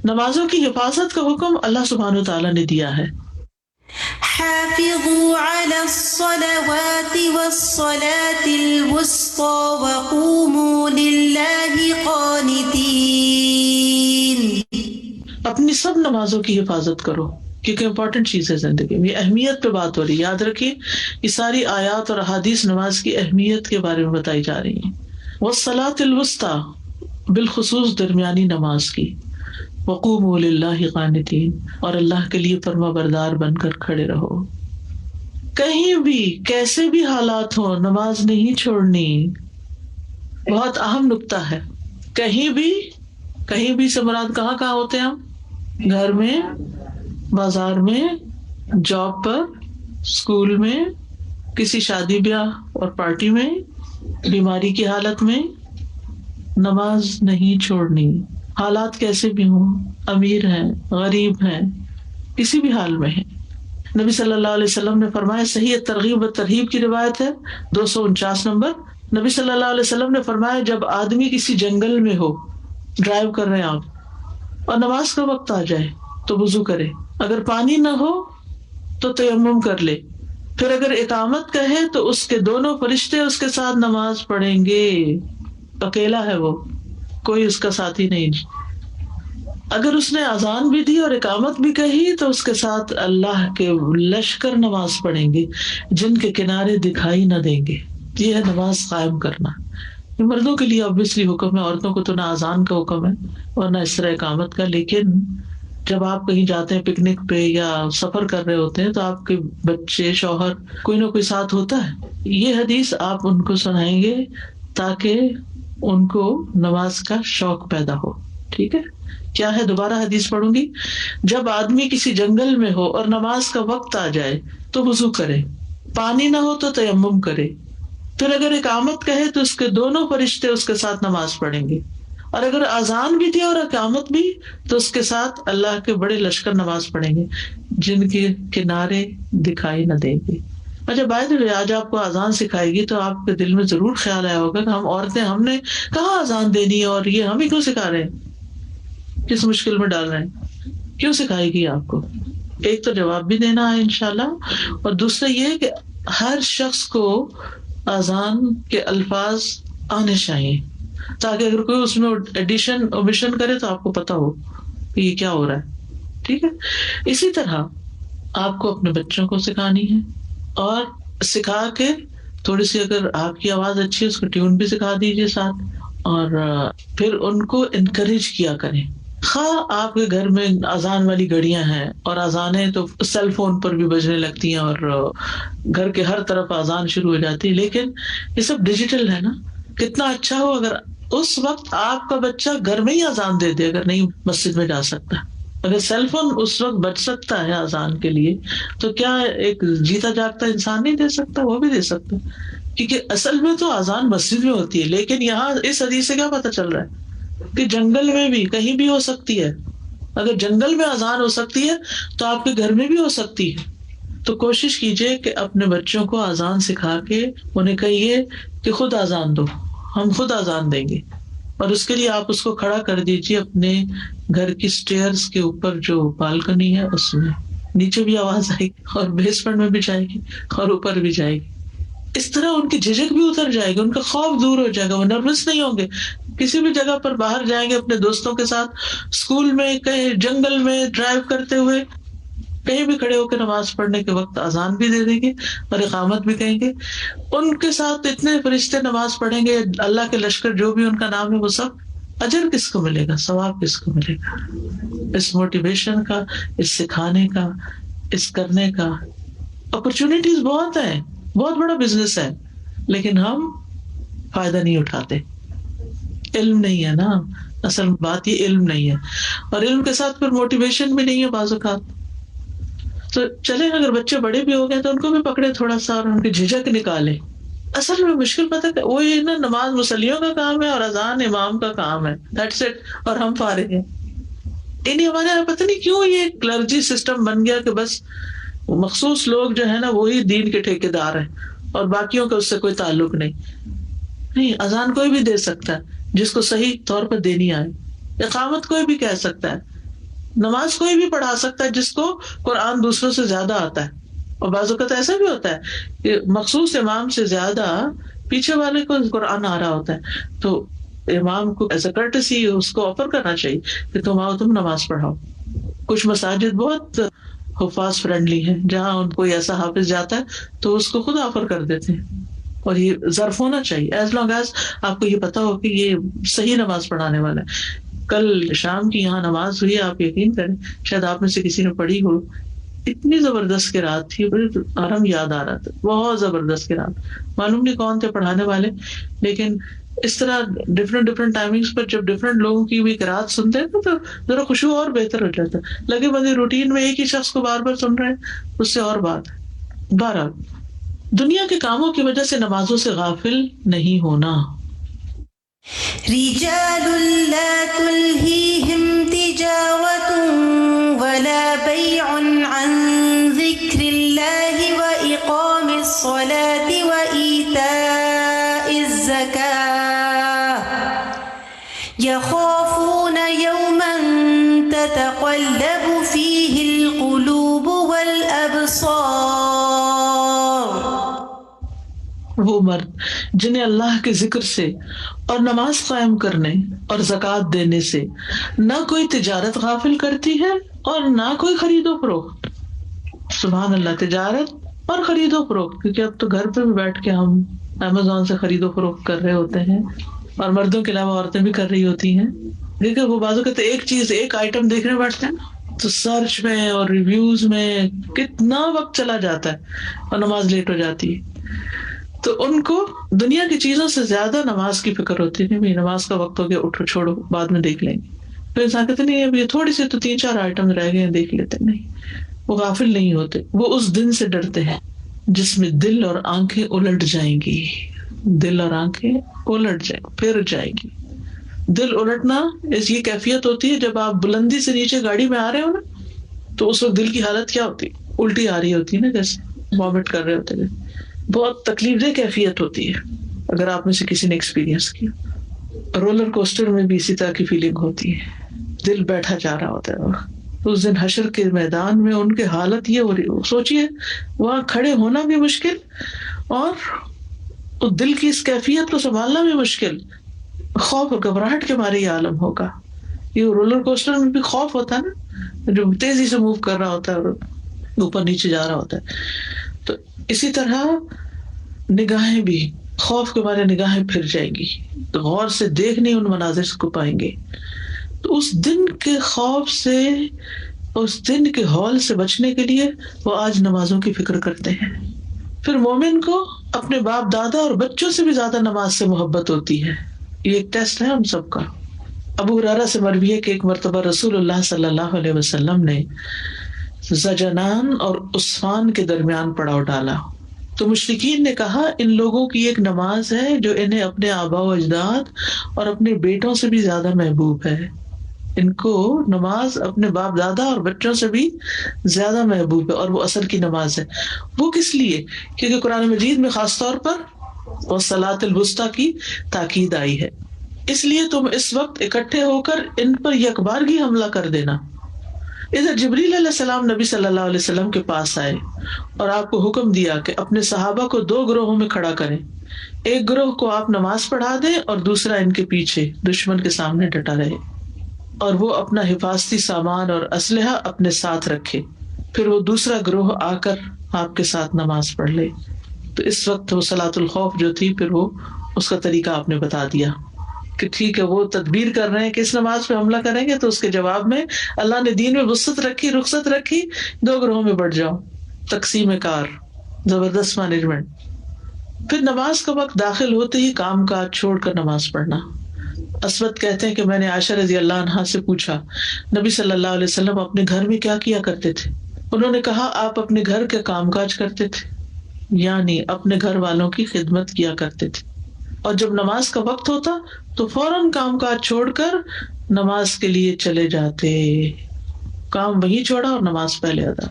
نمازوں کی حفاظت کا حکم اللہ سبحانہ وتعالی نے دیا ہے.
حافظوا على الصلوات والصلاة الوسطى وقوموا لله قانتين.
اپنی سب نمازوں کی حفاظت کرو، کیونکہ امپورٹنٹ چیز ہے زندگی میں. اہمیت پہ بات ہو رہی ہے. یاد رکھیے یہ ساری آیات اور احادیث نماز کی اہمیت کے بارے میں بتائی جا رہی ہیں. والصلاة الوسطى، بالخصوص درمیانی نماز کی. وقوموا للہ قانتین، اور اللہ کے لیے فرما بردار بن کر کھڑے رہو. کہیں بھی کیسے بھی حالات ہوں نماز نہیں چھوڑنی. بہت اہم نکتہ ہے. کہیں بھی سے مراد کہاں ہوتے ہیں ہم؟ گھر میں، بازار میں، جاب پر، اسکول میں، کسی شادی بیاہ اور پارٹی میں، بیماری کی حالت میں نماز نہیں چھوڑنی. حالات کیسے بھی ہوں، امیر ہیں، غریب ہیں، کسی بھی حال میں ہیں. نبی صلی اللہ علیہ وسلم نے فرمایا، صحیح ترغیب و ترہیب کی روایت ہے 249 نمبر، نبی صلی اللہ علیہ وسلم نے فرمایا جب آدمی کسی جنگل میں ہو، ڈرائیو کر رہے ہیں آپ اور نماز کا وقت آ جائے تو وضو کرے، اگر پانی نہ ہو تو تیمم کر لے، پھر اگر اقامت کہے تو اس کے دونوں فرشتے اس کے ساتھ نماز پڑھیں گے، اکیلا ہے وہ، کوئی اس کا ساتھی نہیں، اگر اس نے اذان بھی دی اور اقامت بھی کہی تو اس کے ساتھ اللہ کے لشکر نماز پڑھیں گے جن کے کنارے دکھائی نہ دیں گے۔ یہ ہے نماز قائم کرنا۔ یہ مردوں کے لیے obviously حکم ہے، عورتوں کو تو نہ اذان کا حکم ہے اور نہ اس طرح اقامت کا، لیکن جب آپ کہیں جاتے ہیں پکنک پہ یا سفر کر رہے ہوتے ہیں تو آپ کے بچے، شوہر، کوئی نہ کوئی ساتھ ہوتا ہے۔ یہ حدیث آپ ان کو سنائیں گے تاکہ ان کو نماز کا شوق پیدا ہو، ٹھیک ہے؟ کیا ہے؟ دوبارہ حدیث پڑھوں گی۔ جب آدمی کسی جنگل میں ہو اور نماز کا وقت آ جائے تو وضو کرے، پانی نہ ہو تو تیمم کرے، پھر اگر اقامت کہے تو اس کے دونوں فرشتے اس کے ساتھ نماز پڑھیں گے، اور اگر اذان بھی دی اور اقامت بھی تو اس کے ساتھ اللہ کے بڑے لشکر نماز پڑھیں گے جن کے کنارے دکھائی نہ دیں گے۔ اچھا باید آج آپ کو اذان سکھائے گی تو آپ کے دل میں ضرور خیال آیا ہوگا کہ ہم عورتیں، ہم نے کہاں اذان دینی ہے اور یہ ہم ہی کیوں سکھا رہے ہیں، کس مشکل میں ڈال رہے ہیں، کیوں سکھائے گی آپ کو؟ ایک تو جواب بھی دینا ہے انشاءاللہ، اور دوسرا یہ کہ ہر شخص کو اذان کے الفاظ آنے چاہیے تاکہ اگر کوئی اس میں ایڈیشن اومیشن کرے تو آپ کو پتا ہو کہ یہ کیا ہو رہا ہے، ٹھیک ہے؟ اسی طرح آپ کو اپنے بچوں کو سکھانی ہے، اور سکھا کے تھوڑی سی اگر آپ کی آواز اچھی ہے اس کو ٹیون بھی سکھا دیجیے ساتھ، اور پھر ان کو انکریج کیا کریں۔ خواہ آپ کے گھر میں اذان والی گھڑیاں ہیں اور اذانیں تو سیل فون پر بھی بجنے لگتی ہیں اور گھر کے ہر طرف اذان شروع ہو جاتی ہے، لیکن یہ سب ڈیجیٹل ہے نا۔ کتنا اچھا ہو اگر اس وقت آپ کا بچہ گھر میں ہی اذان دے دے، اگر نہیں مسجد میں جا سکتا، اگر سیل فون اس وقت بچ سکتا ہے اذان کے لیے تو کیا ایک جیتا جاگتا انسان نہیں دے سکتا؟ وہ بھی دے سکتا، کیونکہ اصل میں تو اذان مسجد میں ہوتی ہے، لیکن یہاں اس حدیث سے کیا پتہ چل رہا ہے کہ جنگل میں بھی کہیں بھی ہو سکتی ہے۔ اگر جنگل میں اذان ہو سکتی ہے تو آپ کے گھر میں بھی ہو سکتی ہے۔ تو کوشش کیجئے کہ اپنے بچوں کو اذان سکھا کے انہیں کہیے کہ خود اذان دو، ہم خود اذان دیں گے، اور اس کے لیے آپ اس کو کھڑا کر دیجیے اپنے گھر کی سٹیئرز کے اوپر، جو بالکنی ہے اس میں، نیچے بھی آواز آئے گی اور بیسمنٹ میں بھی جائے گی اور اوپر بھی جائے گی۔ اس طرح ان کی جھجک بھی اتر جائے گی، ان کا خوف دور ہو جائے گا، وہ نروس نہیں ہوں گے۔ کسی بھی جگہ پر باہر جائیں گے اپنے دوستوں کے ساتھ، اسکول میں، کہیں جنگل میں ڈرائیو کرتے ہوئے، کہیں بھی کھڑے ہو کے نماز پڑھنے کے وقت اذان بھی دے دیں گے اور اقامت بھی کہیں گے، ان کے ساتھ اتنے فرشتے نماز پڑھیں گے، اللہ کے لشکر جو بھی ان کا نام ہے وہ سب، اجر کس کو ملے گا، ثواب کس کو ملے گا؟ اس موٹیویشن کا، اس سکھانے کا، اس کرنے کا اپرچونٹیز بہت ہیں، بہت بڑا بزنس ہے، لیکن ہم فائدہ نہیں اٹھاتے۔ علم نہیں ہے نا، اصل بات یہ علم نہیں ہے، اور علم کے ساتھ پھر موٹیویشن بھی نہیں ہے بعض اوقات۔ تو چلیں اگر بچے بڑے بھی ہو گئے تو ان کو بھی پکڑے تھوڑا سا اور ان کی جھجک نکالے۔ اصل میں مشکل پتہ ہے وہ یہ نا، نماز مصلیوں کا کام ہے اور اذان امام کا کام ہے، دیٹس اٹ، اور ہم فارغ ہیں۔ انہیں ہمارے یہاں پتہ نہیں کیوں یہ کلرجی سسٹم بن گیا کہ بس مخصوص لوگ جو ہے نا وہی دین کے ٹھیکیدار ہیں اور باقیوں کا اس سے کوئی تعلق نہیں۔ اذان کوئی بھی دے سکتا ہے جس کو صحیح طور پر دینی آئے، اقامت کوئی بھی کہہ سکتا ہے، نماز کوئی بھی پڑھا سکتا ہے جس کو قرآن دوسروں سے زیادہ آتا ہے، اور بعض اوقات ایسا بھی ہوتا ہے کہ مخصوص امام سے زیادہ پیچھے والے کو قرآن آ رہا ہوتا ہے، تو امام کو ایز اے کرٹسی اس کو آفر کرنا چاہیے کہ تم آؤ، تم نماز پڑھاؤ۔ کچھ مساجد بہت حفاظ فرینڈلی ہیں، جہاں ان کوئی ایسا حافظ جاتا ہے تو اس کو خود آفر کر دیتے ہیں، اور یہ ظرف ہونا چاہیے ایز لانگ ایز آپ کو یہ پتا ہو کہ یہ صحیح نماز پڑھانے والا ہے۔ کل شام کی یہاں نماز ہوئی، آپ یقین کریں شاید آپ میں سے کسی نے پڑھی ہو، اتنی زبردست کی رات تھی، آرام یاد آ رہا تھا، بہت زبردست کی رات، معلوم نہیں کون تھے پڑھانے والے، لیکن اس طرح ڈفرینٹ ٹائمنگز پر جب ڈفرینٹ لوگوں کی بھی قرات سنتے ہیں تو ذرا خشوع اور بہتر ہو جاتا ہے۔ لگے بندے روٹین میں ایک ہی شخص کو بار بار سن رہے ہیں، اس سے اور بات ہے۔ بہرحال دنیا کے کاموں کی وجہ سے نمازوں سے غافل نہیں ہونا۔
رجال لا تلهيهم تجارة ولا بيع عن ذكر يخافون يوما تتقلب فيه القلوب والأبصار.
وہ مرد جنہیں اللہ کے ذکر سے اور نماز قائم کرنے اور زکوٰۃ دینے سے نہ کوئی تجارت غافل کرتی ہے اور نہ کوئی خرید و فروخت. سبحان اللہ، تجارت اور خرید و فروخت، کیونکہ اب تو گھر پہ بھی بیٹھ کے ہم امیزون سے خرید و فروخت کر رہے ہوتے ہیں، اور مردوں کے علاوہ عورتیں بھی کر رہی ہوتی ہیں. لیکن وہ بازو کہتے ایک چیز ایک آئٹم دیکھنے بیٹھتے ہیں تو سرچ میں اور ریویوز میں کتنا وقت چلا جاتا ہے اور نماز لیٹ ہو جاتی ہے. تو ان کو دنیا کی چیزوں سے زیادہ نماز کی فکر ہوتی ہے. نہیں نماز کا وقت ہو گیا، اٹھو چھوڑو بعد میں دیکھ لیں گے. پھر انسان کہتے نہیں اب یہ تھوڑی سی تو 3-4 آئٹم رہ گئے ہیں دیکھ لیتے. نہیں، وہ غافل نہیں ہوتے، وہ اس دن سے ڈرتے ہیں جس میں دل اور آنکھیں الٹ جائیں گی. دل اور آنکھیں الٹ جائیں، پھر جائیں گی. دل الٹنا اس یہ کیفیت ہوتی ہے جب آپ بلندی سے نیچے گاڑی میں آ رہے ہو نا، تو اس وقت دل کی حالت کیا ہوتی ہے؟ الٹی آ رہی ہوتی ہے نا، جیسے وامٹ کر رہے ہوتے ہیں. بہت تکلیف دہ کیفیت ہوتی ہے اگر آپ میں سے کسی نے ایکسپیرینس کیا. رولر کوسٹر میں بھی اسی طرح کی فیلنگ ہوتی ہے، دل بیٹھا جا رہا ہوتا ہے. اس دن حشر کے میدان میں ان کی حالت یہ ہو رہی ہو، سوچئے وہاں کھڑے ہونا بھی مشکل اور دل کی اس کیفیت کو سنبھالنا بھی مشکل. خوف اور گھبراہٹ کے مارے یہ عالم ہوگا. یہ رولر کوسٹر میں بھی خوف ہوتا ہے نا، جو تیزی سے موو کر رہا ہوتا ہے اور اوپر نیچے جا رہا ہوتا ہے. تو اسی طرح نگاہیں بھی خوف کے مارے نگاہیں پھر جائیں گی، تو غور سے دیکھ نہیں ان مناظر کو پائیں گے. تو اس دن کے خوف سے، اس دن کے ہول سے بچنے کے لیے وہ آج نمازوں کی فکر کرتے ہیں. پھر مومن کو اپنے باپ دادا اور بچوں سے بھی زیادہ نماز سے محبت ہوتی ہے. یہ ایک ٹیسٹ ہے ہم سب کا. ابو ہریرہ سے مروی ہے کہ ایک مرتبہ رسول اللہ صلی اللہ علیہ وسلم نے زجنان اور عصفان کے درمیان پڑاؤ ڈالا تو مشرکین نے کہا ان لوگوں کی ایک نماز ہے جو انہیں اپنے آباء و اجداد اور اپنے بیٹوں سے بھی زیادہ محبوب ہے. ان کو نماز اپنے باپ دادا اور بچوں سے بھی زیادہ محبوب ہے اور وہ عصر کی نماز ہے. وہ کس لیے؟ کیونکہ قرآن مجید میں خاص طور پر والصلاۃ الوسطیٰ کی تاکید آئی ہے. اس لیے تم اس وقت اکٹھے ہو کر ان پر یکبارگی حملہ کر دینا. ادھر جبریل علیہ السلام نبی صلی اللہ علیہ وسلم کے پاس آئے اور آپ کو حکم دیا کہ اپنے صحابہ کو 2 گروہوں میں کھڑا کریں. ایک گروہ کو آپ نماز پڑھا دیں اور دوسرا ان کے پیچھے دشمن کے سامنے ڈٹا رہے اور وہ اپنا حفاظتی سامان اور اسلحہ اپنے ساتھ رکھے. پھر وہ دوسرا گروہ آ کر آپ کے ساتھ نماز پڑھ لے. تو اس وقت وہ صلاۃ الخوف جو تھی پھر وہ اس کا طریقہ آپ نے بتا دیا کہ ٹھیک ہے وہ تدبیر کر رہے ہیں کہ اس نماز پہ حملہ کریں گے، تو اس کے جواب میں اللہ نے دین میں وسعت رکھی، رخصت رکھی، 2 گروہوں میں بٹ جاؤ. تقسیم کار، زبردست مینجمنٹ. پھر نماز کا وقت داخل ہوتے ہی کام کاج چھوڑ کر نماز پڑھنا. اسود کہتے ہیں کہ میں نے عائشہ رضی اللہ عنہا سے پوچھا نبی صلی اللہ علیہ وسلم اپنے گھر میں کیا کیا کرتے تھے؟ انہوں نے کہا آپ اپنے گھر کے کام کاج کرتے تھے، یعنی اپنے گھر والوں کی خدمت کیا کرتے تھے، اور جب نماز کا وقت ہوتا تو فوراً کام کاج چھوڑ کر نماز کے لیے چلے جاتے. کام وہیں چھوڑا اور نماز پہلے ادا.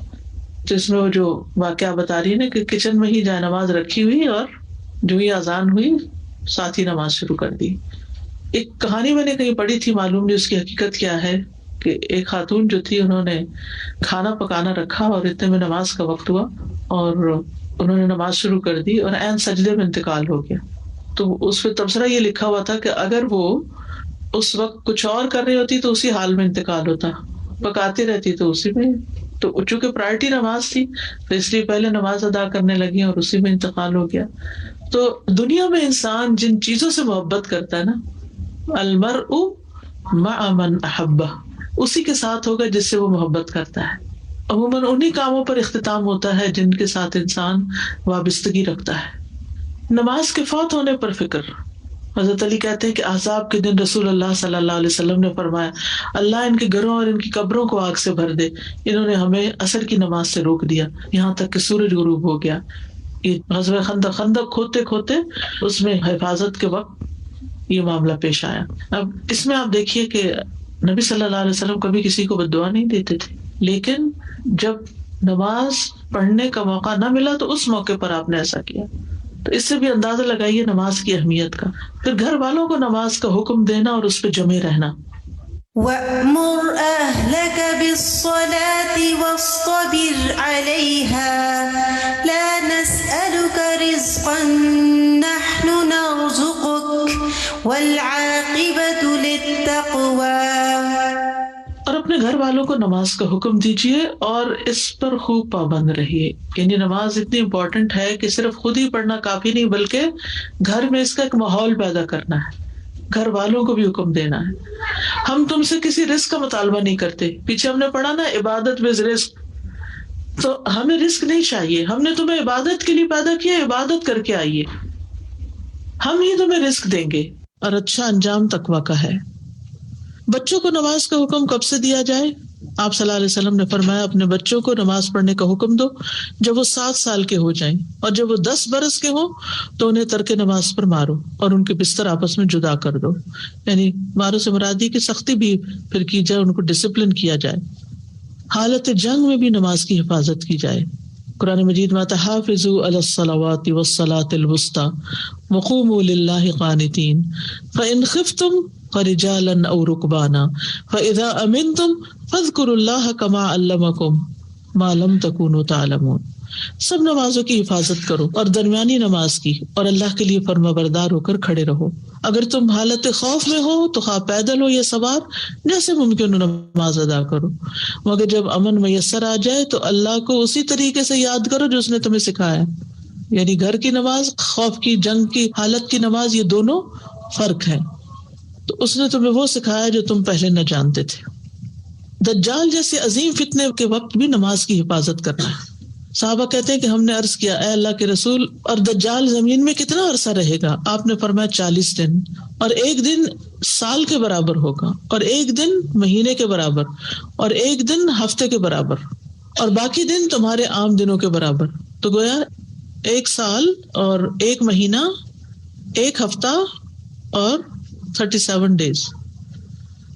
تو اس میں وہ جو واقعہ بتا رہی ہے نا کہ کچن میں ہی جائے نماز رکھی ہوئی اور جو ہی اذان ہوئی ساتھ ہی نماز شروع کر دی. ایک کہانی میں نے کہیں پڑھی تھی، معلوم نہیں اس کی حقیقت کیا ہے، کہ ایک خاتون جو تھی انہوں نے کھانا پکانا رکھا اور اتنے میں نماز کا وقت ہوا اور انہوں نے نماز شروع کر دی اور عین سجدے میں انتقال ہو گیا. تو اس پہ تبصرہ یہ لکھا ہوا تھا کہ اگر وہ اس وقت کچھ اور کر رہی ہوتی تو اسی حال میں انتقال ہوتا، پکاتی رہتی تو اسی میں. تو چونکہ پرائرٹی نماز تھی تو اس لیے پہلے نماز ادا کرنے لگی اور اسی میں انتقال ہو گیا. تو دنیا میں انسان جن چیزوں سے محبت کرتا ہے نا، المرء مع من احبہ، اسی کے ساتھ ہوگا جس سے وہ محبت کرتا ہے. عموماً انہی کاموں پر اختتام ہوتا ہے جن کے ساتھ انسان وابستگی رکھتا ہے. نماز کے فوت ہونے پر فکر. حضرت علی کہتے ہیں کہ احزاب کے دن رسول اللہ صلی اللہ علیہ وسلم نے فرمایا اللہ ان کے گھروں اور ان کی قبروں کو آگ سے بھر دے، انہوں نے ہمیں عصر کی نماز سے روک دیا یہاں تک کہ سورج غروب ہو گیا. یہ غزوہ خندق کھوتے کھوتے اس میں حفاظت کے وقت یہ معاملہ پیش آیا. اب اس میں آپ دیکھیے کہ نبی صلی اللہ علیہ وسلم کبھی کسی کو بد دعا نہیں دیتے تھے، لیکن جب نماز پڑھنے کا موقع نہ ملا تو اس موقع پر آپ نے ایسا کیا. تو اس سے بھی اندازہ لگائیے نماز کی اہمیت کا. پھر گھر والوں کو نماز کا حکم دینا اور اس پہ جمے رہنا.
وَأْمُرْ أَهْلَكَ بِالصَّلَاةِ وَاصْطَبِرْ عَلَيْهَا لَا نَسْأَلُكَ رِزْقًا نَحْنُ نَرْزُقُكَ وَالْعَاقِبَةُ لِلتَّقْوَى۔
اور اپنے گھر والوں کو نماز کا حکم دیجیے اور اس پر خوب پابند رہیے. یعنی نماز اتنی امپورٹنٹ ہے کہ صرف خود ہی پڑھنا کافی نہیں، بلکہ گھر میں اس کا ایک ماحول پیدا کرنا ہے، گھر والوں کو بھی حکم دینا ہے. ہم تم سے کسی رزق کا مطالبہ نہیں کرتے. پیچھے ہم نے پڑھا نا عبادت بز رزق، تو ہمیں رزق نہیں چاہیے. ہم نے تمہیں عبادت کے لیے پیدا کیا، عبادت کر کے آئیے، ہم ہی تمہیں رزق دیں گے. اور اچھا انجام تقویٰ کا ہے. بچوں کو نماز کا حکم کب سے دیا جائے؟ آپ صلی اللہ علیہ وسلم نے فرمایا اپنے بچوں کو نماز پڑھنے کا حکم دو جب وہ 7 سال کے ہو جائیں، اور جب وہ 10 برس کے ہوں تو انہیں ترک نماز پر مارو اور ان کے بستر آپس میں جدا کر دو. یعنی مارو سے مراد کی سختی بھی پھر کی جائے، ان کو ڈسپلن کیا جائے. حالت جنگ میں بھی نماز کی حفاظت کی جائے. قرآن مجید میں تحافظوا علی الصلوات والصلاة الوسطی وقوموا للہ قانتین فإن خفتم فرجالا او رکبانا فإذا امنتم فاذکروا اللہ کما علمکم ما لم تکونوا تعلمون. سب نمازوں کی حفاظت کرو اور درمیانی نماز کی، اور اللہ کے لیے فرما بردار ہو کر کھڑے رہو. اگر تم حالت خوف میں ہو تو خواہ پیدل ہو یا سوار، جیسے ممکن ہو نماز ادا کرو، مگر جب امن میسر آ جائے تو اللہ کو اسی طریقے سے یاد کرو جو اس نے تمہیں سکھایا. یعنی گھر کی نماز، خوف کی، جنگ کی حالت کی نماز، یہ دونوں فرق ہے. تو اس نے تمہیں وہ سکھایا جو تم پہلے نہ جانتے تھے. دجال جیسے عظیم فتنے کے وقت بھی نماز کی حفاظت کرنا ہے. صحابہ کہتے ہیں کہ ہم نے عرض کیا اے اللہ کے رسول، اور دجال زمین میں کتنا عرصہ رہے گا؟ آپ نے فرمایا 40 دن، اور ایک دن سال کے برابر ہوگا، اور ایک دن مہینے کے برابر، اور ایک دن ہفتے کے برابر، اور باقی دن تمہارے عام دنوں کے برابر. تو گویا 1 سال اور 1 مہینہ، 1 ہفتہ اور 37 ڈیز.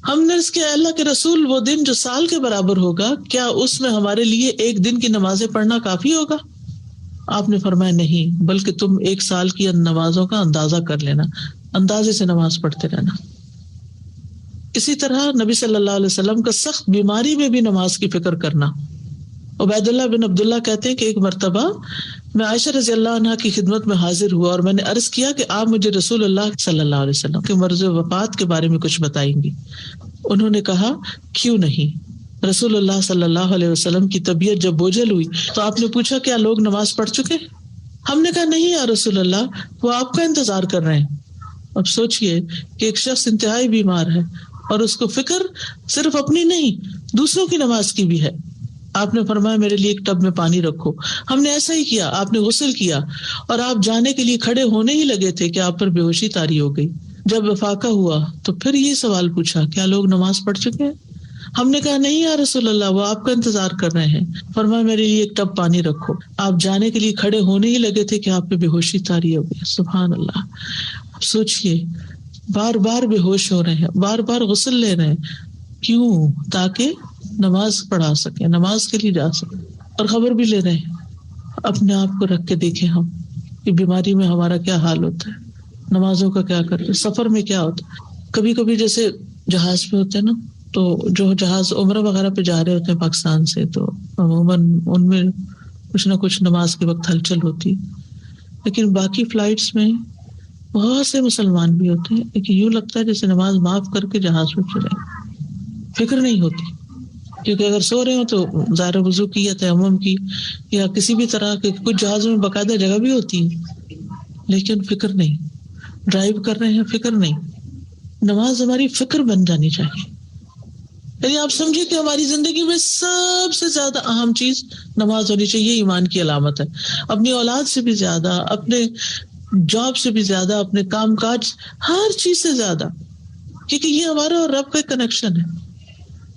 ہم نے اس کے اللہ کے رسول وہ دن جو سال کے برابر ہوگا، کیا اس میں ہمارے لیے 1 دن کی نمازیں پڑھنا کافی ہوگا؟ آپ نے فرمایا نہیں، بلکہ تم 1 سال کی نمازوں کا اندازہ کر لینا، اندازے سے نماز پڑھتے رہنا. اسی طرح نبی صلی اللہ علیہ وسلم کا سخت بیماری میں بھی نماز کی فکر کرنا. عبید اللہ بن عبداللہ کہتے ہیں کہ ایک مرتبہ میں عائشہ رضی اللہ عنہا کی خدمت میں حاضر ہوا اور میں نے عرض کیا کہ آپ مجھے رسول اللہ صلی اللہ علیہ وسلم کے مرض وفات کے بارے میں کچھ بتائیں گی. انہوں نے کہا کیوں نہیں. رسول اللہ صلی اللہ علیہ وسلم کی طبیعت جب بوجھل ہوئی تو آپ نے پوچھا کیا لوگ نماز پڑھ چکے؟ ہم نے کہا نہیں یا رسول اللہ، وہ آپ کا انتظار کر رہے ہیں. اب سوچئے کہ ایک شخص انتہائی بیمار ہے اور اس کو فکر صرف اپنی نہیں، دوسروں کی نماز کی بھی ہے. آپ نے فرمایا میرے لیے ایک ٹب میں پانی رکھو. ہم نے ایسا ہی کیا، آپ نے غسل کیا اور آپ جانے کے لیے کھڑے ہونے ہی لگے تھے کہ آپ پر بے ہوشی طاری ہو گئی. جب افاقہ ہوا تو پھر یہ سوال پوچھا کیا لوگ نماز پڑھ چکے ہیں؟ ہم نے کہا نہیں یا رسول اللہ، وہ آپ کا انتظار کر رہے ہیں. فرمایا میرے لیے ایک ٹب پانی رکھو. آپ جانے کے لیے کھڑے ہونے ہی لگے تھے کہ آپ پہ بے ہوشی طاری ہو گئی. سبحان اللہ. سوچئے بار بار بے ہوش ہو رہے ہیں، بار بار غسل لے رہے ہیں، کیوں؟ تاکہ نماز پڑھا سکیں، نماز کے لیے جا سکیں. اور خبر بھی لے رہے ہیں. اپنے آپ کو رکھ کے دیکھیں ہم کہ بیماری میں ہمارا کیا حال ہوتا ہے، نمازوں کا کیا کرتے ہیں، سفر میں کیا ہوتا ہے. کبھی کبھی جیسے جہاز پہ ہوتے ہیں نا، تو جو جہاز عمرہ وغیرہ پہ جا رہے ہوتے ہیں پاکستان سے، تو عموماً ان میں کچھ نہ کچھ نماز کے وقت ہلچل ہوتی ہے. لیکن باقی فلائٹس میں بہت سے مسلمان بھی ہوتے ہیں، لیکن یوں لگتا ہے جیسے نماز معاف کر کے جہاز پہ چلے، فکر نہیں ہوتی. کیونکہ اگر سو رہے ہو تو ظاہر وضو کی یا تیمم کی یا کسی بھی طرح کے، کچھ جہازوں میں باقاعدہ جگہ بھی ہوتی ہے، لیکن فکر نہیں. ڈرائیو کر رہے ہیں، فکر نہیں. نماز ہماری فکر بن جانی چاہیے. یعنی آپ سمجھے کہ ہماری زندگی میں سب سے زیادہ اہم چیز نماز ہونی چاہیے. ایمان کی علامت ہے. اپنی اولاد سے بھی زیادہ، اپنے جاب سے بھی زیادہ، اپنے کام کاج، ہر چیز سے زیادہ، کیونکہ یہ ہمارا اور رب کا کنیکشن ہے.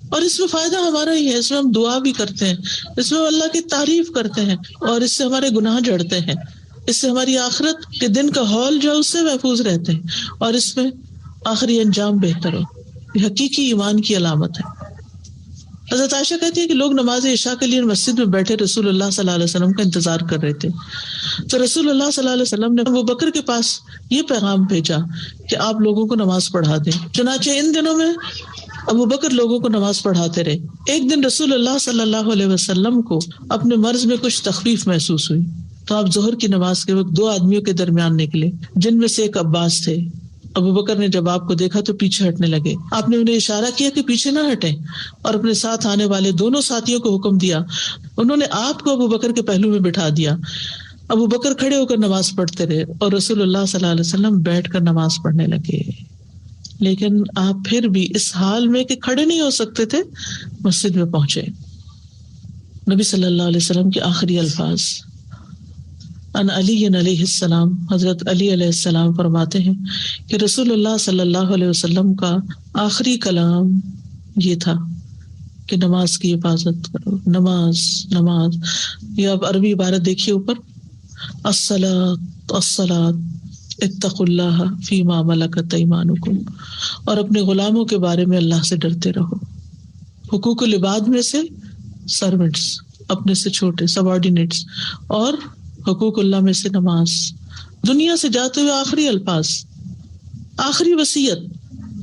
اور اس میں فائدہ ہمارا ہی ہے. اس میں ہم دعا بھی کرتے ہیں، اس میں اللہ کی تعریف کرتے ہیں، اور اس سے ہمارے گناہ جڑتے ہیں. اس سے ہماری آخرت کے دن کا حول جو ہے اس سے محفوظ رہتے ہیں، اور اس میں آخری انجام بہتر ہو. یہ حقیقی ایمان کی علامت ہے. حضرت عائشہ کہتی ہے کہ لوگ نماز عشاء کے لیے مسجد میں بیٹھے رسول اللہ صلی اللہ علیہ وسلم کا انتظار کر رہے تھے. تو رسول اللہ صلی اللہ علیہ وسلم نے ابو بکر کے پاس یہ پیغام بھیجا کہ آپ لوگوں کو نماز پڑھا دیں. چنانچہ ان دنوں میں ابو بکر لوگوں کو نماز پڑھاتے رہے. ایک دن رسول اللہ صلی اللہ علیہ وسلم کو اپنے مرض میں کچھ تخفیف محسوس ہوئی تو آپ ظہر کی نماز کے وقت 2 آدمیوں کے درمیان نکلے جن میں سے ایک عباس تھے. ابو بکر نے جب آپ کو دیکھا تو پیچھے ہٹنے لگے. آپ نے انہیں اشارہ کیا کہ پیچھے نہ ہٹیں اور اپنے ساتھ آنے والے دونوں ساتھیوں کو حکم دیا. انہوں نے آپ کو ابو بکر کے پہلو میں بٹھا دیا. ابو بکر کھڑے ہو کر نماز پڑھتے رہے اور رسول اللہ صلی اللہ علیہ وسلم بیٹھ کر نماز پڑھنے لگے. لیکن آپ پھر بھی اس حال میں کہ کھڑے نہیں ہو سکتے تھے مسجد میں پہنچے. نبی صلی اللہ علیہ وسلم کے آخری الفاظ. ان علی علیہ السلام، حضرت علی علیہ السلام فرماتے ہیں کہ رسول اللہ صلی اللہ علیہ وسلم کا آخری کلام یہ تھا کہ نماز کی حفاظت کرو. نماز نماز، یہ آپ عربی عبارت دیکھیے اوپر، الصلاۃ الصلاۃ اتقوا اللہ فیما ملکت ایمانکم، اور اپنے غلاموں کے بارے میں اللہ سے ڈرتے رہو. حقوق العباد میں سے سرونٹس، اپنے سے چھوٹے سبارڈینیٹس، اور حقوق اللہ میں سے نماز. دنیا سے جاتے ہوئے آخری الفاظ، آخری وصیت.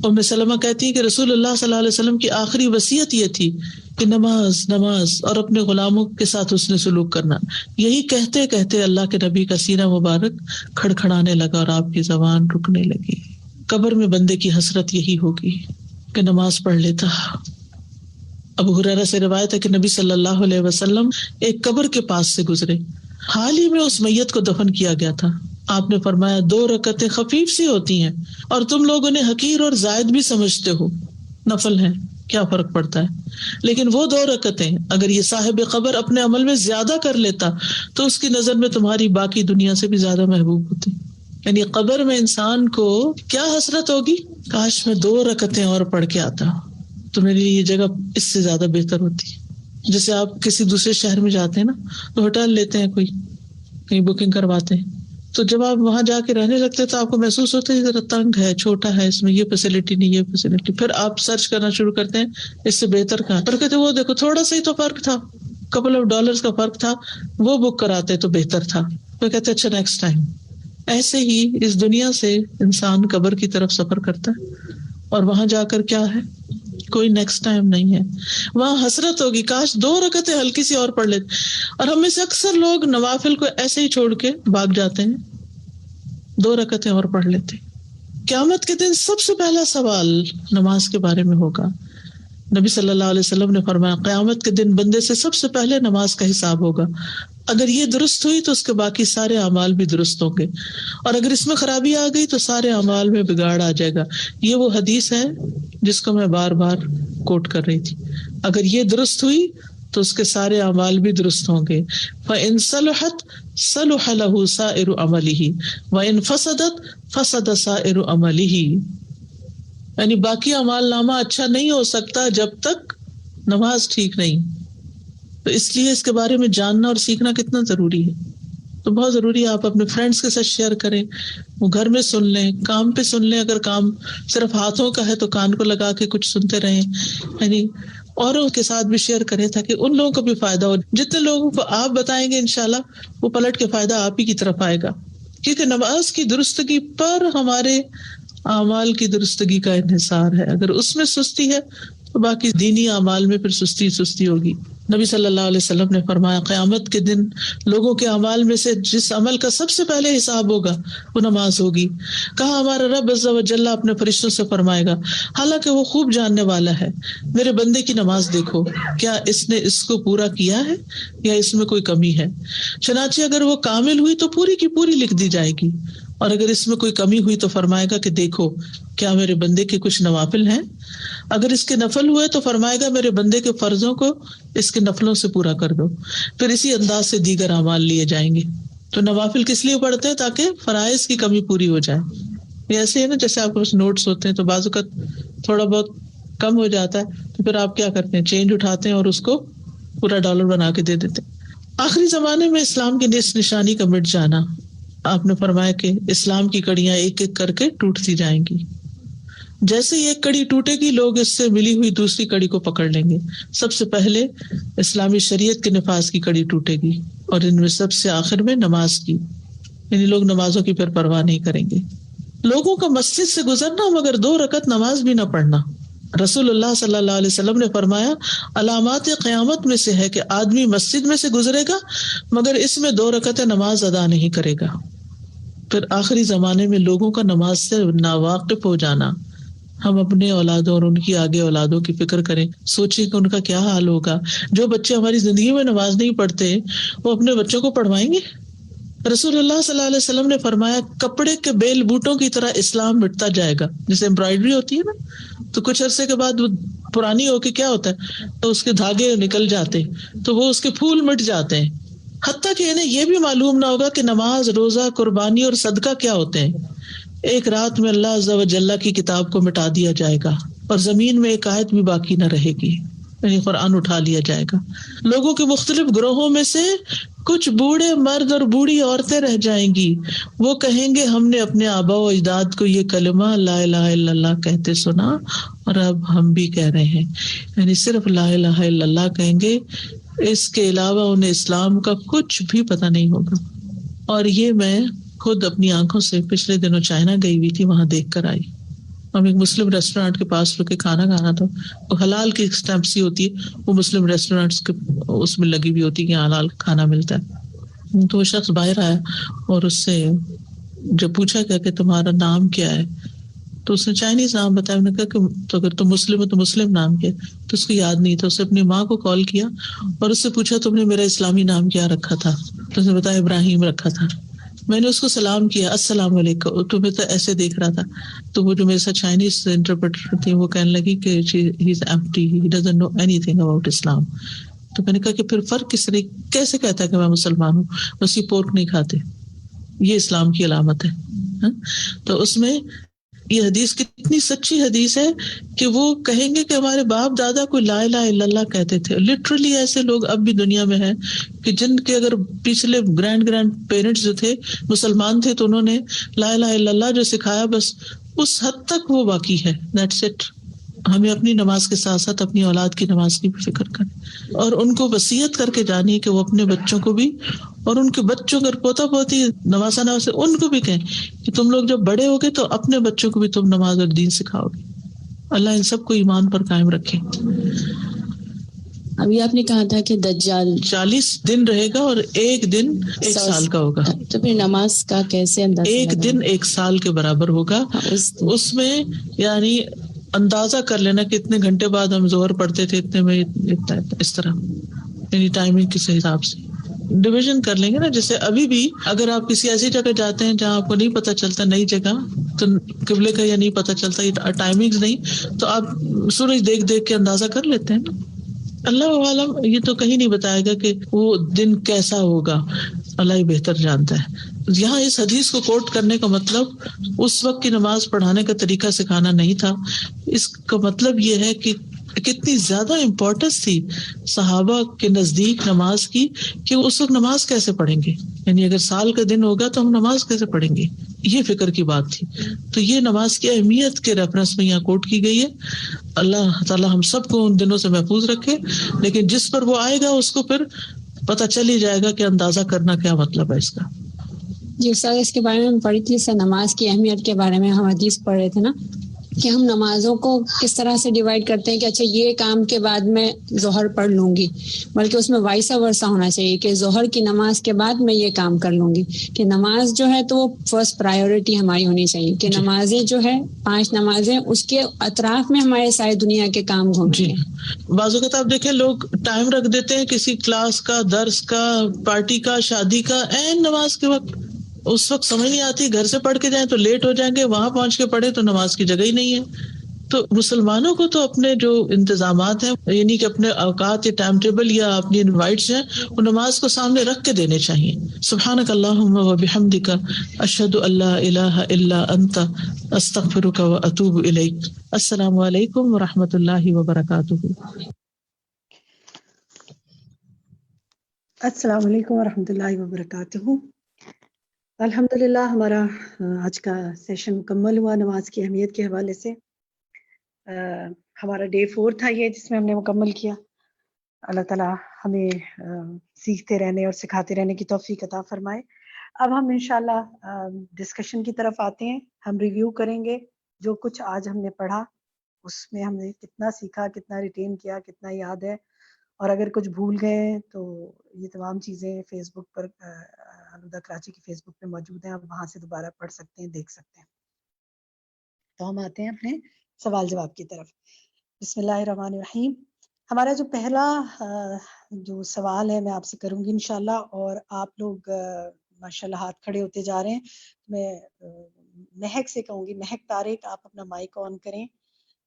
ام سلمہ کہتی ہے کہ رسول اللہ صلی اللہ علیہ وسلم کی آخری وصیت یہ تھی کہ نماز نماز اور اپنے غلاموں کے ساتھ حسن سلوک کرنا. یہی کہتے کہتے اللہ کے نبی کا سینہ مبارک کھڑکھڑانے لگا اور آپ کی زبان رکنے لگی. قبر میں بندے کی حسرت یہی ہوگی کہ نماز پڑھ لیتا. ابو ہریرہ سے روایت ہے کہ نبی صلی اللہ علیہ وسلم ایک قبر کے پاس سے گزرے. حال ہی میں اس میت کو دفن کیا گیا تھا. آپ نے فرمایا 2 رکعتیں خفیف سی ہوتی ہیں اور تم لوگ انہیں حقیر اور زائد بھی سمجھتے ہو، نفل ہیں، کیا فرق پڑتا ہے. لیکن وہ 2 رکعتیں اگر یہ صاحب قبر اپنے عمل میں زیادہ کر لیتا تو اس کی نظر میں تمہاری باقی دنیا سے بھی زیادہ محبوب ہوتی. یعنی قبر میں انسان کو کیا حسرت ہوگی، کاش میں 2 رکعتیں اور پڑھ کے آتا تو میری یہ جگہ اس سے زیادہ بہتر ہوتی. جیسے آپ کسی دوسرے شہر میں جاتے ہیں نا تو ہوٹل لیتے ہیں، کوئی کہیں بکنگ کرواتے ہیں، تو جب آپ وہاں جا کے رہنے لگتے ہیں تو آپ کو محسوس ہوتا ہے ذرا تنگ ہے، چھوٹا ہے، اس میں یہ فیسلٹی نہیں، یہ فیسلٹی. پھر آپ سرچ کرنا شروع کرتے ہیں اس سے بہتر کہاں، پر کہتے وہ دیکھو تھوڑا سا ہی تو فرق تھا، کپل آف ڈالرز کا فرق تھا، وہ بک کراتے تو بہتر تھا. تو کہتے اچھا نیکسٹ ٹائم. ایسے ہی اس دنیا سے انسان قبر کی طرف سفر کرتا ہے اور وہاں جا کر کیا ہے، کوئی نیکسٹ ٹائم نہیں ہے. وہاں حسرت ہوگی کاش 2 رکعتیں ہلکی سی اور پڑھ لیتے. اور ہم میں سے اکثر لوگ نوافل کو ایسے ہی چھوڑ کے بھاگ جاتے ہیں، 2 رکعتیں اور پڑھ لیتے. قیامت کے دن سب سے پہلا سوال نماز کے بارے میں ہوگا. نبی صلی اللہ علیہ وسلم نے فرمایا قیامت کے دن بندے سے سب سے پہلے نماز کا حساب ہوگا. اگر یہ درست ہوئی تو اس کے باقی سارے اعمال بھی درست ہوں گے، اور اگر اس میں خرابی آ گئی تو سارے اعمال میں بگاڑ آ جائے گا. یہ وہ حدیث ہے جس کو میں بار بار کوٹ کر رہی تھی. اگر یہ درست ہوئی تو اس کے سارے اعمال بھی درست ہوں گے. فَإِن صَلُحَتْ صَلُحَ لَهُ سَائِرُ عَمَلِهِ وَإِن فَسَدَتْ فَسَدَ سَائِرُ عَمَلِهِ. یعنی باقی اعمال نامہ اچھا نہیں ہو سکتا جب تک نماز ٹھیک نہیں. تو اس لیے اس کے بارے میں جاننا اور سیکھنا کتنا ضروری ہے. تو بہت ضروری ہے آپ اپنے فرینڈس کے ساتھ شیئر کریں، وہ گھر میں سن لیں، کام پہ سن لیں. اگر کام صرف ہاتھوں کا ہے تو کان کو لگا کے کچھ سنتے رہیں. یعنی اوروں کے ساتھ بھی شیئر کریں تاکہ ان لوگوں کو بھی فائدہ ہو. جتنے لوگوں کو آپ بتائیں گے انشاءاللہ وہ پلٹ کے فائدہ آپ ہی کی طرف آئے گا. کیونکہ نماز کی درستگی پر ہمارے اعمال کی درستگی کا انحصار ہے. اگر اس میں سستی ہے تو باقی دینی اعمال میں پھر سستی ہوگی. نبی صلی اللہ علیہ وسلم نے فرمایا قیامت کے دن لوگوں کے اعمال میں سے جس عمل کا سب سے پہلے حساب ہوگا وہ نماز ہوگی. کہا ہمارا رب عز و جل اپنے فرشتوں سے فرمائے گا حالانکہ وہ خوب جاننے والا ہے، میرے بندے کی نماز دیکھو، کیا اس نے اس کو پورا کیا ہے یا اس میں کوئی کمی ہے. چنانچہ اگر وہ کامل ہوئی تو پوری کی پوری لکھ دی جائے گی، اور اگر اس میں کوئی کمی ہوئی تو فرمائے گا کہ دیکھو کیا میرے بندے کے کچھ نوافل ہیں. اگر اس کے نفل ہوئے تو فرمائے گا میرے بندے کے فرضوں کو اس کے نفلوں سے پورا کر دو. پھر اسی انداز سے دیگر اعمال لیے جائیں گے. تو نوافل کس لیے پڑھتے ہیں؟ تاکہ فرائض کی کمی پوری ہو جائے. یہ ایسے ہے نا جیسے آپ کے پاس نوٹس ہوتے ہیں تو بعض اوقات تھوڑا بہت کم ہو جاتا ہے تو پھر آپ کیا کرتے ہیں، چینج اٹھاتے ہیں اور اس کو پورا ڈالر بنا کے دے دیتے ہیں. آخری زمانے میں اسلام کی اس نشانی کا مٹ جانا. آپ نے فرمایا کہ اسلام کی کڑیاں ایک ایک کر کے ٹوٹتی جائیں گی. جیسے ہی ایک کڑی ٹوٹے گی لوگ اس سے ملی ہوئی دوسری کڑی کو پکڑ لیں گے. سب سے پہلے اسلامی شریعت کے نفاذ کی کڑی ٹوٹے گی اور ان میں سب سے آخر میں نماز کی. یعنی لوگ نمازوں کی پھر پرواہ نہیں کریں گے. لوگوں کا مسجد سے گزرنا مگر 2 رکعت نماز بھی نہ پڑھنا. رسول اللہ صلی اللہ علیہ وسلم نے فرمایا علامات قیامت میں سے ہے کہ آدمی مسجد میں سے گزرے گا مگر اس میں 2 رکعتیں نماز ادا نہیں کرے گا. پھر آخری زمانے میں لوگوں کا نماز سے ناواقف ہو جانا. ہم اپنے اولادوں اور ان کی آگے اولادوں کی فکر کریں, سوچیں کہ ان کا کیا حال ہوگا. جو بچے ہماری زندگی میں نماز نہیں پڑھتے وہ اپنے بچوں کو پڑھوائیں گے؟ رسول اللہ صلی اللہ علیہ وسلم نے فرمایا کپڑے کے بیل بوٹوں کی طرح اسلام مٹتا جائے گا. جیسے امبرائڈری ہوتی ہے نا, تو کچھ عرصے کے بعد وہ پرانی ہو کے کیا ہوتا ہے, تو اس کے دھاگے نکل جاتے تو وہ اس کے پھول مٹ جاتے ہیں. حتیٰ کہ انہیں یہ بھی معلوم نہ ہوگا کہ نماز, روزہ, قربانی اور صدقہ کیا ہوتے ہیں. ایک رات میں اللہ عز و جل کی کتاب کو مٹا دیا جائے گا اور زمین میں ایک آیت بھی باقی نہ رہے گی, یعنی قرآن اٹھا لیا جائے گا. لوگوں کے مختلف گروہوں میں سے کچھ بوڑھے مرد اور بوڑھی عورتیں رہ جائیں گی. وہ کہیں گے ہم نے اپنے آبا و اجداد کو یہ کلمہ لا الہ الا اللہ کہتے سنا اور اب ہم بھی کہہ رہے ہیں. یعنی صرف لا الہ الا اللہ کہیں گے, اس کے علاوہ انہیں اسلام کا کچھ بھی پتہ نہیں ہوگا. اور یہ میں خود اپنی آنکھوں سے پچھلے دنوں چائنا گئی ہوئی تھی, وہاں دیکھ کر آئی. ہم ایک مسلم ریسٹورینٹ کے پاس رک کے کھانا کھانا تھا. وہ حلال کی اسٹیمپ سی ہوتی ہے, وہ مسلم ریسٹورینٹس کے اس میں لگی ہوئی ہوتی ہے کہ حلال کھانا ملتا ہے. تو وہ شخص باہر آیا اور اس سے جب پوچھا گیا کہ تمہارا نام کیا ہے, تو اس نے چائنیز نام بتایا. انہوں نے کہا کہ تو اگر تم مسلم ہو تو مسلم نام کیا, تو اس کو یاد نہیں تھا. اس نے اپنی ماں کو کال کیا اور اس سے پوچھا تم نے میرا اسلامی نام کیا رکھا تھا, تو اس نے بتایا ابراہیم رکھا تھا. میں نے اس کو سلام کیا, السلام علیکم. تو میں تو ایسے دیکھ رہا تھا, تو وہ جو میرے ساتھ چائنیز انٹرپریٹر تھی وہ کہنے لگی کہ he is empty, he doesn't know anything about Islam. تو میں نے کہا کہ پھر فرق کس طرح, کیسے کہتا ہے کہ میں مسلمان ہوں, بس یہ پورک نہیں کھاتے, یہ اسلام کی علامت ہے. تو اس میں یہ حدیث کتنی سچی حدیث ہے کہ وہ کہیں گے کہ ہمارے باپ دادا کو لا الہ الا اللہ کہتے تھے. لٹرلی ایسے لوگ اب بھی دنیا میں ہیں کہ جن کے اگر پچھلے گرینڈ پیرنٹس جو تھے مسلمان تھے تو انہوں نے لا الہ الا اللہ جو سکھایا بس اس حد تک وہ باقی ہے. That's it. ہمیں اپنی نماز کے ساتھ ساتھ اپنی اولاد کی نماز کی بھی فکر کریں اور ان کو وصیت کر کے جانی کہ وہ اپنے بچوں کو بھی اور ان کے بچوں اگر پوتا پوتی نواسا نواسے ان کو بھی کہیں کہ تم لوگ جب بڑے ہوگے تو اپنے بچوں کو بھی تم نماز اور دین سکھاؤ گے. اللہ ان سب کو ایمان پر قائم رکھے.
ابھی آپ نے کہا تھا کہ دجال
40 دن رہے گا اور ایک دن 1 سال کا ہوگا.
تو پھر نماز کا کیسے اندازہ؟
ایک دن 1 سال کے برابر ہوگا. اس میں یعنی اندازہ کر لینا کہ اتنے گھنٹے بعد ہم ظہر پڑھتے تھے, اتنے میں اتنا, اس طرح یعنی ٹائمنگ کے حساب سے ڈویژن کر لیں گے نا. جیسے ابھی بھی اگر آپ کسی ایسی جگہ جاتے ہیں جہاں آپ کو نہیں پتہ چلتا, نئی جگہ, تو قبلے کا یا نہیں پتہ چلتا, ٹائمنگ نہیں, تو آپ سورج دیکھ دیکھ کے اندازہ کر لیتے ہیں نا. اللہ عالم یہ تو کہیں نہیں بتائے گا کہ وہ دن کیسا ہوگا, اللہ ہی بہتر جانتا ہے. یہاں اس حدیث کو کوٹ کرنے کا مطلب اس وقت کی نماز پڑھانے کا طریقہ سکھانا نہیں تھا. اس کا مطلب یہ ہے کہ کتنی زیادہ امپورٹنس تھی صحابہ کے نزدیک نماز کی کہ اس وقت نماز کیسے پڑھیں گے. یعنی اگر سال کا دن ہوگا تو ہم نماز کیسے پڑھیں گے, یہ فکر کی بات تھی. تو یہ نماز کی اہمیت کے ریفرنس میں یہاں کوٹ کی گئی ہے. اللہ تعالیٰ ہم سب کو ان دنوں سے محفوظ رکھے, لیکن جس پر وہ آئے گا اس کو پھر پتہ چل ہی جائے گا کہ اندازہ کرنا کیا مطلب ہے اس کا.
جی استاد, اس کے بارے میں ہم پڑھی تھی نماز کی اہمیت کے بارے میں ہم حدیث پڑھ رہے تھے نا, کہ ہم نمازوں کو کس طرح سے ڈیوائڈ کرتے ہیں کہ اچھا یہ کام کے بعد میں ظہر پڑھ لوں گی, بلکہ اس میں وائسا ورسا ہونا چاہیے کہ ظہر کی نماز کے بعد میں یہ کام کر لوں گی. کہ نماز جو ہے تو وہ فرسٹ پرائیورٹی ہماری ہونی چاہیے, کہ نمازیں جو ہے 5 نمازیں اس کے اطراف میں ہمارے ساری دنیا کے کام گھومتے ہیں.
بعض اوقات آپ دیکھیں لوگ ٹائم رکھ دیتے ہیں کسی کلاس کا, درس کا, پارٹی کا, شادی کا, این نماز کے وقت. اس وقت سمجھ نہیں آتی, گھر سے پڑھ کے جائیں تو لیٹ ہو جائیں گے, وہاں پہنچ کے پڑھے تو نماز کی جگہ ہی نہیں ہے. تو مسلمانوں کو تو اپنے جو انتظامات ہیں یعنی کہ اپنے اوقات یا ٹائم ٹیبل یا اپنی انوائٹس ہیں وہ نماز کو سامنے رکھ کے دینے چاہیے. سبحانک اللہم و بحمدک اشہد ان لا الہ الا انت استغفرک و اتوب الیک. السلام علیکم و رحمۃ اللہ وبرکاتہ.
السلام علیکم ورحمۃ اللہ وبرکاتہ. الحمدللہ ہمارا آج کا سیشن مکمل ہوا نماز کی اہمیت کے حوالے سے. ہمارا ڈے 4 تھا یہ جس میں ہم نے مکمل کیا. اللہ تعالیٰ ہمیں سیکھتے رہنے اور سکھاتے رہنے کی توفیق عطا فرمائے. اب ہم انشاءاللہ ڈسکشن کی طرف آتے ہیں. ہم ریویو کریں گے جو کچھ آج ہم نے پڑھا اس میں ہم نے کتنا سیکھا، کتنا ریٹین کیا، کتنا یاد ہے، اور اگر کچھ بھول گئے تو یہ تمام چیزیں فیس بک پر الوداع کراچی کی فیس بک پہ موجود ہیں، آپ وہاں سے دوبارہ پڑھ سکتے ہیں، دیکھ سکتے ہیں۔ تو ہم آتے ہیں اپنے سوال جواب کی طرف۔ بسم اللہ الرحمن الرحیم۔ ہمارا جو پہلا جو سوال ہے میں آپ سے کروں گی انشاءاللہ، اور آپ لوگ ماشاءاللہ ہاتھ کھڑے ہوتے جا رہے ہیں۔ میں مہک سے کہوں گی، مہک طارق آپ اپنا مائک آن کریں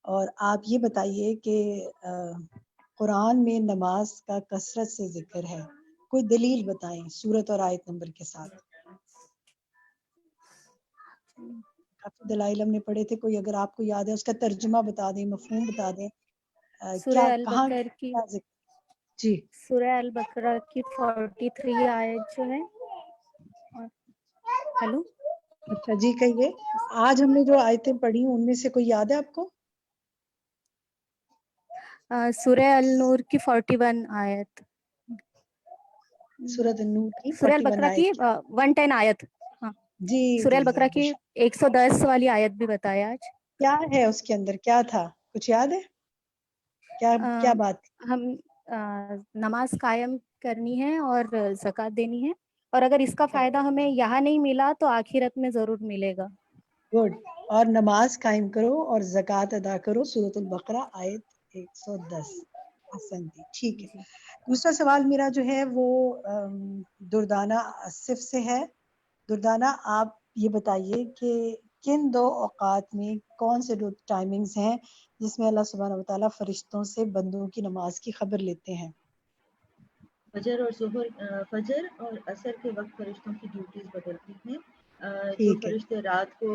اور آپ یہ بتائیے کہ قرآن میں نماز کا کثرت سے ذکر ہے، کوئی دلیل بتائیں سورت اور آیت نمبر کے ساتھ۔ کافی دلائل ہم نے پڑھے تھے، کوئی اگر آپ کو یاد ہے اس کا ترجمہ بتا دیں، مفہوم بتا دیں،
سورہ
کیا کہاں
البقرہ کی
کیا ذکر؟ جی
سورہ البقرہ کی 43 آیت جو ہے۔ ہیلو،
اچھا جی کہیے، آج ہم نے جو آیتیں پڑھی ان میں سے کوئی یاد ہے آپ کو؟
سورہ النور کی 41 آیت،
سورۃ النور کی
سورہ
41
البقرہ کی
آیت
110 آیت، ہاں
جی
سورہ
جی جی
البقرہ
بے
کی
شک۔
110 والی آیت بھی بتایا آج۔
کیا ہے اس کے اندر، کیا تھا، کچھ یاد ہے؟ کیا بات تھی؟
ہم نماز قائم کرنی ہے اور زکوٰۃ دینی ہے، اور اگر اس کا فائدہ ہمیں یہاں نہیں ملا تو آخرت میں ضرور ملے گا۔
گڈ، اور نماز قائم کرو اور زکوٰۃ ادا کرو، سورۃ البقرہ آیت 110۔ حسنتی، ٹھیک ہے۔ دوسرا سوال میرا جو ہے وہ دردانہ آصف سے ہے۔ دردانہ آپ یہ بتائیے کہ کن دو اوقات میں کون سے دو ٹائمنگز ہیں جس میں اللہ سبحانہ وتعالیٰ فرشتوں سے بندوں کی نماز کی خبر لیتے ہیں؟
فجر اور ظہر، فجر اور عصر کے وقت فرشتوں کی ڈیوٹیز بدلتی ہیں۔ جو
ٹھیک ہے،
فرشتے رات کو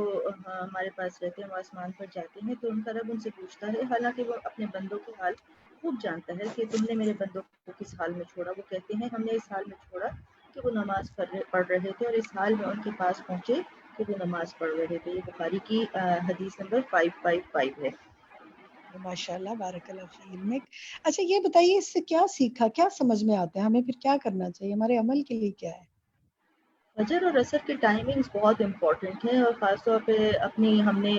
ہمارے پاس رہتے ہیں وہ آسمان پر جاتے ہیں تو ان کا رب ان سے پوچھتا ہے، حالانکہ وہ اپنے بندوں کے حال خوب جانتا ہے، کہ تم نے میرے بندوں کو کس حال میں چھوڑا؟ وہ کہتے ہیں ہم نے اس حال میں چھوڑا کہ وہ نماز پڑھ رہے تھے، اور اس حال میں ان کے پاس پہنچے کہ وہ نماز پڑھ رہے تھے۔ یہ بخاری کی حدیث نمبر 555 ہے۔
ماشاء اللہ، بارک اللہ فی علمک۔ اچھا یہ بتائیے اس سے کیا سیکھا، کیا سمجھ میں آتا ہے، ہمیں پھر کیا کرنا چاہیے، ہمارے عمل کے لیے کیا ہے؟
فجر اور عصر کے ٹائمنگز بہت امپورٹنٹ ہیں، اور خاص طور پہ ہم نے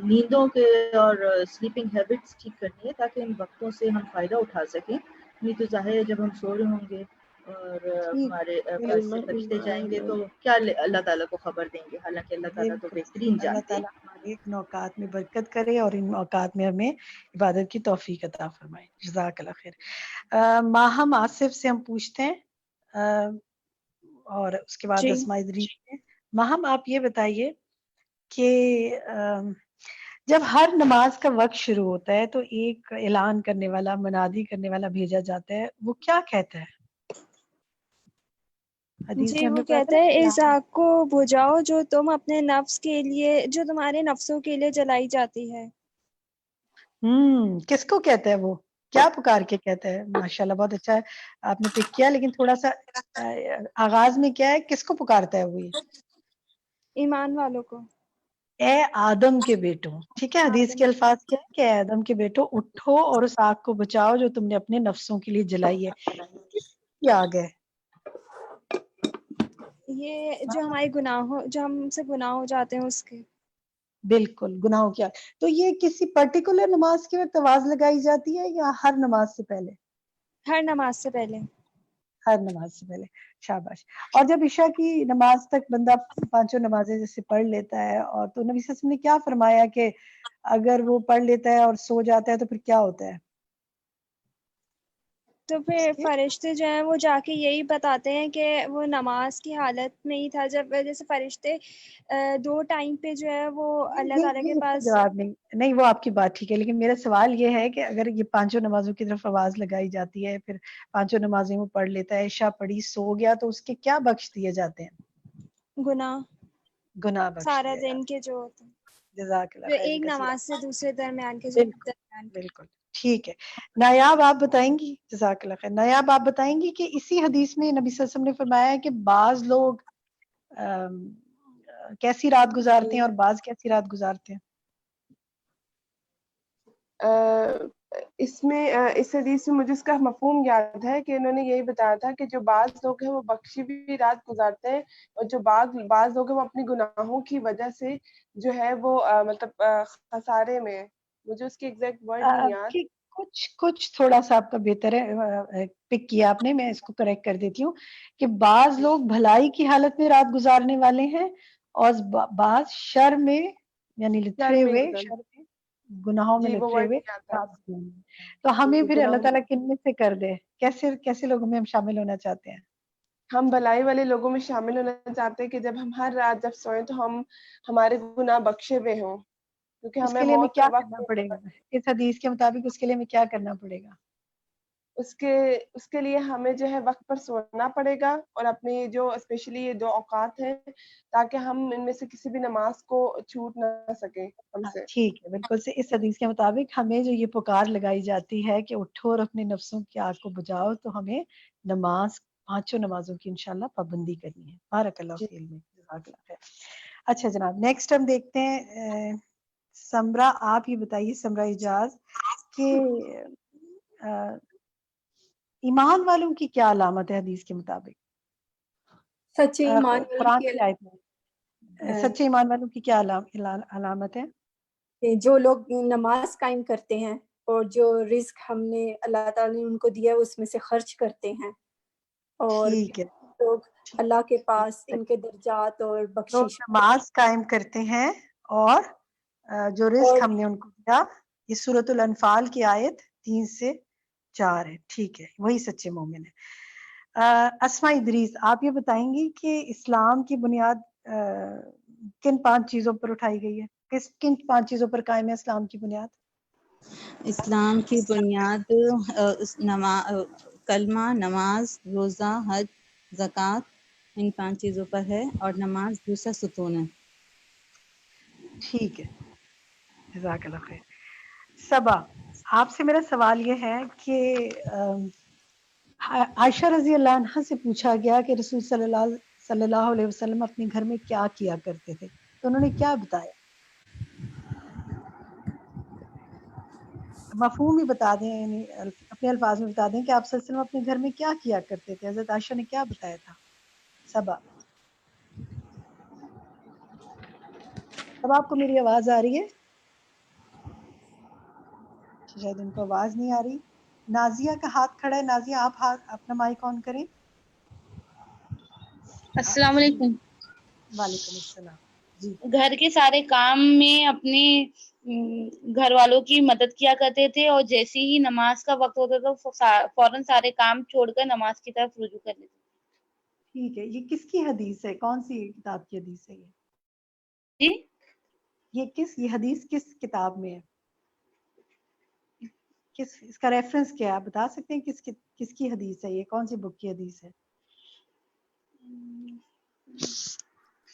نیندوں کے اور سلیپنگ ہیبٹس ٹھیک کرنی ہے تاکہ ان وقتوں سے ہم فائدہ اٹھا سکیں۔ نہیں تو ظاہر ہے جب ہم سو رہے ہوں گے اور
ٹھیک،
ہمارے پاس سے فرشتے جائیں گے تو کیا اللہ تعالیٰ کو خبر دیں گے، حالانکہ اللہ تعالیٰ تو
بالکل صحیح۔
بہترین
اللہ
جانتے ہیں۔
تعالیٰ ہمارے ان اوقات میں برکت کرے اور ان اوقات میں ہمیں عبادت کی توفیق عطا فرمائے، جزاک اللہ خیر۔ ماہم آصف سے ہم پوچھتے ہیں اور اس کے بعد
جی
اسماء ادریس سے۔ ماہم آپ یہ بتائیے کہ جب ہر نماز کا وقت شروع ہوتا ہے تو ایک اعلان کرنے والا، منادی کرنے والا بھیجا جاتا ہے، وہ کیا کہتا ہے؟ حدیث
جی
میں ہم
وہ
نے پڑھا تھا
کہتا
نا،
ہے اس
اعلان۔
آگ کو بجھاؤ جو تم اپنے نفس کے لیے، جو تمہارے نفسوں کے لیے جلائی جاتی ہے۔
کس کو کہتا ہے وہ، کیا پکار کے کہتا ہے؟ ماشاءاللہ بہت اچھا ہے، آپ نے پک کیا، لیکن تھوڑا سا آغاز میں کیا ہے، کس کو پکارتا ہے وہ؟ یہ
ایمان والوں کو،
اے آدم کے بیٹوں، ٹھیک ہے، حدیث
آدم
کے الفاظ کیا ہے کہ اے آدم کے بیٹوں اٹھو اور اس آگ کو بچاؤ جو تم نے اپنے نفسوں کے لیے جلائی ہے۔ کس آگ ہے؟
یہ جو ہمارے گناہوں، جو ہم سے گناہ ہو جاتے ہیں اس کے۔
بالکل، گناہوں کیا؟ تو یہ کسی پرٹیکولر نماز کے وقت آواز لگائی جاتی ہے یا ہر نماز سے پہلے؟
ہر نماز سے پہلے۔
ہر نماز سے پہلے، شاباش۔ اور جب عشاء کی نماز تک بندہ پانچوں نمازیں جیسے پڑھ لیتا ہے، اور تو نبی صلی اللہ علیہ وسلم نے کیا فرمایا کہ اگر وہ پڑھ لیتا ہے اور سو جاتا ہے تو پھر کیا ہوتا ہے؟
تو پھر فرشتے جو ہیں وہ جا کے یہی بتاتے ہیں کہ وہ نماز کی حالت میں ہی تھا، جب جیسے فرشتے دو ٹائم پہ جو ہے وہ اللہ تعالیٰ
یہ
کے
اس کا
پاس۔
جواب نہیں، وہ آپ کی بات ٹھیک ہے، لیکن میرا سوال یہ ہے کہ اگر یہ پانچوں نمازوں کی طرف آواز لگائی جاتی ہے، پھر پانچوں نمازیں وہ پڑھ لیتا ہے، عشاء پڑھی، سو گیا، تو اس کے کیا بخش دیے جاتے ہیں؟
گناہ
گناہ بخش
سارا
دیے
دن
جاتے
کے جو ہوتے ہیں،
ہیں۔ جزاک اللہ
جو
خیر
ایک
کثیر۔
نماز سے دوسرے درمیان کے جو
بالکل
درمیان کے۔
بالکل ٹھیک ہے۔ نایاب آپ بتائیں گی، جزاک اللہ خیر، نایاب آپ بتائیں گی کہ اسی حدیث میں نبی صلی اللہ علیہ وسلم نے فرمایا ہے کہ بعض لوگ کیسی رات گزارتے ہیں اور بعض کیسی رات گزارتے ہیں؟
اس میں اس حدیث میں مجھے اس کا مفہوم یاد ہے کہ انہوں نے یہی بتایا تھا کہ جو بعض لوگ ہیں وہ بخشی بھی رات گزارتے ہیں، اور جو بعض لوگ ہیں وہ اپنی گناہوں کی وجہ سے جو ہے وہ مطلب خسارے میں، مجھے اس کے ایگزیکٹ ورڈ نہیں یاد.
کہ کچھ تھوڑا سا آپ کا بہتر ہے پک کیا آپ نے, میں اس کو کریکٹ کر دیتی ہوں کہ بعض لوگ بھلائی کی حالت میں رات گزارنے والے ہیں اور بعض شر میں یعنی لتھڑے ہوئے, شر میں گناہوں میں
جی وہ
لتھڑے
ورڈ
ہوئے
نہیں آتا.
رات گزارنے. تو ہمیں پھر اللہ تعالیٰ کن میں سے کر دے, کیسے لوگوں میں ہم شامل ہونا چاہتے ہیں؟
ہم بھلائی والے لوگوں میں شامل ہونا چاہتے ہیں کہ جب ہم ہر رات جب سوئیں تو ہم ہمارے گناہ بخشے ہوئے ہوں, کیونکہ
اس
ہمیں
کے لیے ہمیں
موت
کیا
کا
کرنا
وقت
پڑے گا اس حدیث کے مطابق؟ اس کے لیے ہمیں کیا کرنا پڑے گا؟
اس کے لیے ہمیں جو ہے وقت پر سونا پڑے گا, اور اپنی جو اسپیشلی یہ 2 اوقات ہیں تاکہ ہم ان میں سے کسی بھی نماز کو چھوٹ نہ سکے ہم سے.
ٹھیک ہے, بالکل سے اس حدیث کے مطابق ہمیں جو یہ پکار لگائی جاتی ہے کہ اٹھو اور اپنے نفسوں کی آگ کو بجاؤ, تو ہمیں نماز 5 نمازوں کی انشاءاللہ پابندی کرنی ہے. بارک اللہ فی علم. جزاک اللہ خیر. اچھا جناب, نیکسٹ ہم دیکھتے ہیں سمرا, آپ یہ بتائیے سمرا اجاز کہ ایمان والوں کی کیا علامت ہے حدیث کے مطابق؟
سچے ایمان والوں
قرآن
کی
کی آیت میں سچے ایمان والوں کی کیا علامت ہے؟
جو لوگ نماز قائم کرتے ہیں اور جو رزق ہم نے اللہ تعالیٰ نے ان کو دیا ہے اس میں سے خرچ کرتے ہیں, اور
ٹھیک ہے,
لوگ اللہ کے پاس ان کے درجات اور
جو
بخشش
نماز قائم کرتے ہیں اور جو رزق ہم نے ان کو دیا, یہ سورۃ الانفال کی آیت 3 سے 4 ہے. ٹھیک ہے, وہی سچے مومن ہے. اسماء ادریس, آپ یہ بتائیں گی کہ اسلام کی بنیاد کن 5 چیزوں پر اٹھائی گئی ہے؟ کن 5 چیزوں پر قائم ہے اسلام کی بنیاد؟
اسلام کی بنیاد کلمہ, نماز, روزہ, حج, زکوٰۃ, ان 5 چیزوں پر ہے, اور نماز دوسرا ستون ہے.
ٹھیک ہے, جزاک اللہ خیر. صبا, آپ سے میرا سوال یہ ہے کہ عائشہ رضی اللہ عنہا سے پوچھا گیا کہ رسول صلی اللہ علیہ وسلم اپنے گھر میں کیا کیا کرتے تھے, تو انہوں نے کیا بتایا؟ مفہوم ہی بتا دیں, یعنی اپنے الفاظ میں بتا دیں کہ آپ صلی اللہ علیہ وسلم اپنے گھر میں کیا کیا کرتے تھے. حضرت عائشہ نے کیا بتایا تھا؟ صبا, اب آپ کو میری آواز آ رہی ہے؟ شاید ان کو آواز نہیں آ رہی. نازیہ کا ہاتھ کھڑا ہے, نازیہ آپ اپنا مائک آن کریں.
السلام علیکم.
وعلیکم السلام. جی,
گھر کے سارے کام میں اپنے گھر والوں کی مدد کیا کرتے تھے, اور جیسے ہی نماز کا وقت ہوتا تھا فوراً سارے کام چھوڑ کر نماز کی طرف رجوع کر لیتے.
ٹھیک ہے, یہ کس کی حدیث ہے؟ کون سی کتاب کی حدیث ہے یہ؟
جی,
یہ حدیث کس کتاب میں ہے؟ اس کا ریفرنس کیا ہے, آپ بتا سکتے ہیں کس کی حدیث ہے یہ؟ کون سی بک کی حدیث ہے؟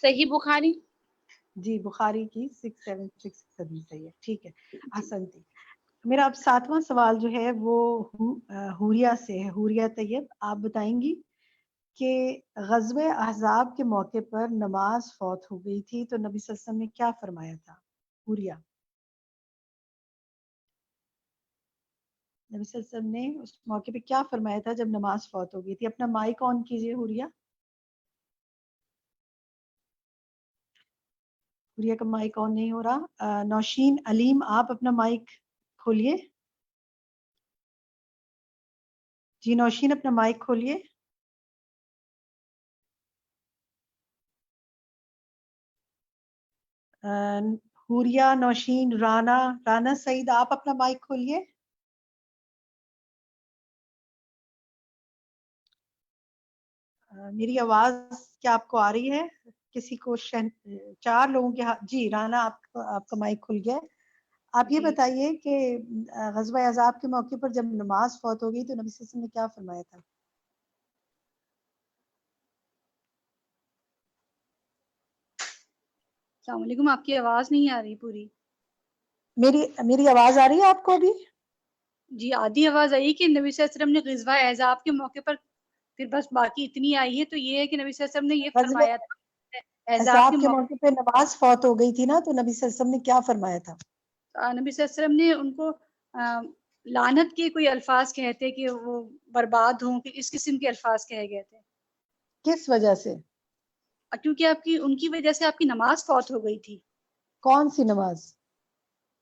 صحیح بخاری.
جی, بخاری کی 676 حدیث ہے یہ. ٹھیک ہے, حسن تھی. میرا اب 7واں سوال جو ہے وہ حوریہ سے ہے, حوریہ طیب. آپ بتائیں گی کہ غزوہ احزاب کے موقع پر نماز فوت ہو گئی تھی, تو نبی صلی اللہ علیہ وسلم نے کیا فرمایا تھا؟ حوریہ, نبی صلی اللہ علیہ وسلم نے اس موقع پہ کیا فرمایا تھا جب نماز فوت ہو گئی تھی؟ اپنا مائک آن کیجئے حوریہ. حوریہ کا مائک آن نہیں ہو رہا. نوشین علیم, آپ اپنا مائک کھولیے. جی نوشین, اپنا مائک کھولیے. حوریہ, نوشین, رانا سعید, آپ اپنا مائک کھولیے. میری آواز کیا آپ کو آ رہی ہے؟ کسی کو 4 لوگوں کے ہاتھ. جی رانا, آپ کا مائک کھل گیا. آپ یہ بتائیے کہ غزوہ احزاب کے موقع پر جب نماز فوت ہو گئی تو نبی صلی اللہ علیہ وسلم نے کیا فرمایا تھا؟
السلام علیکم, آپ کی آواز نہیں آ رہی پوری.
میری آواز آ رہی ہے آپ کو ابھی؟
جی, آدھی آواز آئی کہ نبی صلی اللہ علیہ وسلم نے غزوہ احزاب کے موقع پر, پھر بس باقی اتنی آئی ہے. تو یہ ہے کہ نبی صلی اللہ علیہ وسلم نے یہ فرمایا تھا
احزاب کے موقع پہ نماز فوت ہو گئی تھی نا, تو نبی صلی اللہ علیہ وسلم نے کیا فرمایا تھا؟
نبی صلی اللہ علیہ وسلم نے ان کو لعنت کے کوئی الفاظ کہتے کہ وہ برباد ہوں, کہ اس قسم کے الفاظ کہے گئے تھے.
کس وجہ سے؟
کیونکہ ان کی وجہ سے آپ کی نماز فوت ہو گئی تھی.
کون سی نماز؟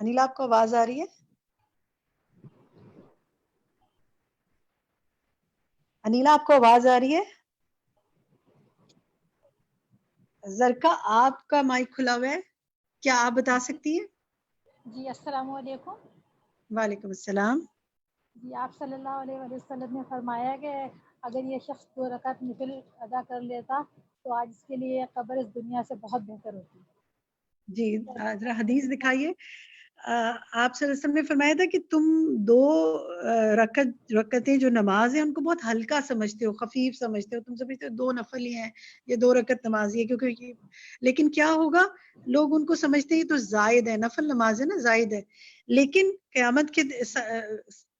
انیلا آپ کو آواز آ رہی ہے؟ انیلا آپ کو آواز آ رہی ہے؟ زرکا آپ کا مائک کھلا ہوا ہے، کیا آپ بتا سکتی ہیں؟
جی السلام علیکم.
وعلیکم السلام.
جی آپ صلی اللہ علیہ وسلم نے فرمایا کہ اگر یہ شخص 2 رکعت نفل ادا کر لیتا تو آج اس کے لیے قبر اس دنیا سے بہت بہتر ہوتی.
جی ذرا حدیث دکھائیے. آپ صلی اللہ علیہ وسلم نے فرمایا تھا کہ تم 2 رکعتیں جو نماز ہے ان کو بہت ہلکا سمجھتے ہو، خفیف سمجھتے ہو، تم سمجھتے ہو 2 نفل ہی ہیں، یہ 2 رکعت نماز ہی ہے، کیونکہ یہ لیکن کیا ہوگا، لوگ ان کو سمجھتے ہی تو زائد ہے، نفل نماز ہے نا، زائد ہے. لیکن قیامت کے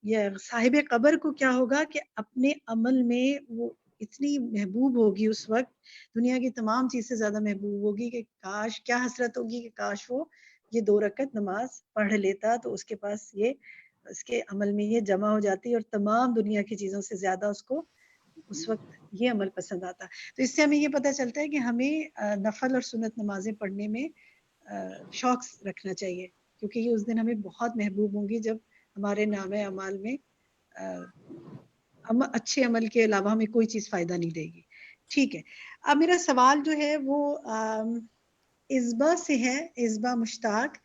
یہ صاحب قبر کو کیا ہوگا کہ اپنے عمل میں وہ اتنی محبوب ہوگی اس وقت، دنیا کی تمام چیز سے زیادہ محبوب ہوگی کہ کاش، کیا حسرت ہوگی کہ کاش وہ یہ 2 رکعت نماز پڑھ لیتا تو اس کے پاس یہ، اس کے عمل میں یہ جمع ہو جاتی اور تمام دنیا کی چیزوں سے زیادہ اس کو اس وقت یہ عمل پسند آتا. تو اس سے ہمیں یہ پتہ چلتا ہے کہ ہمیں نفل اور سنت نمازیں پڑھنے میں شوق رکھنا چاہیے، کیونکہ یہ اس دن ہمیں بہت محبوب ہوں گی جب ہمارے نام اعمال میں اچھے عمل کے علاوہ ہمیں کوئی چیز فائدہ نہیں دے گی. ٹھیک ہے، اب میرا سوال جو ہے وہ ازبا سے ہے، ازبا مشتاق.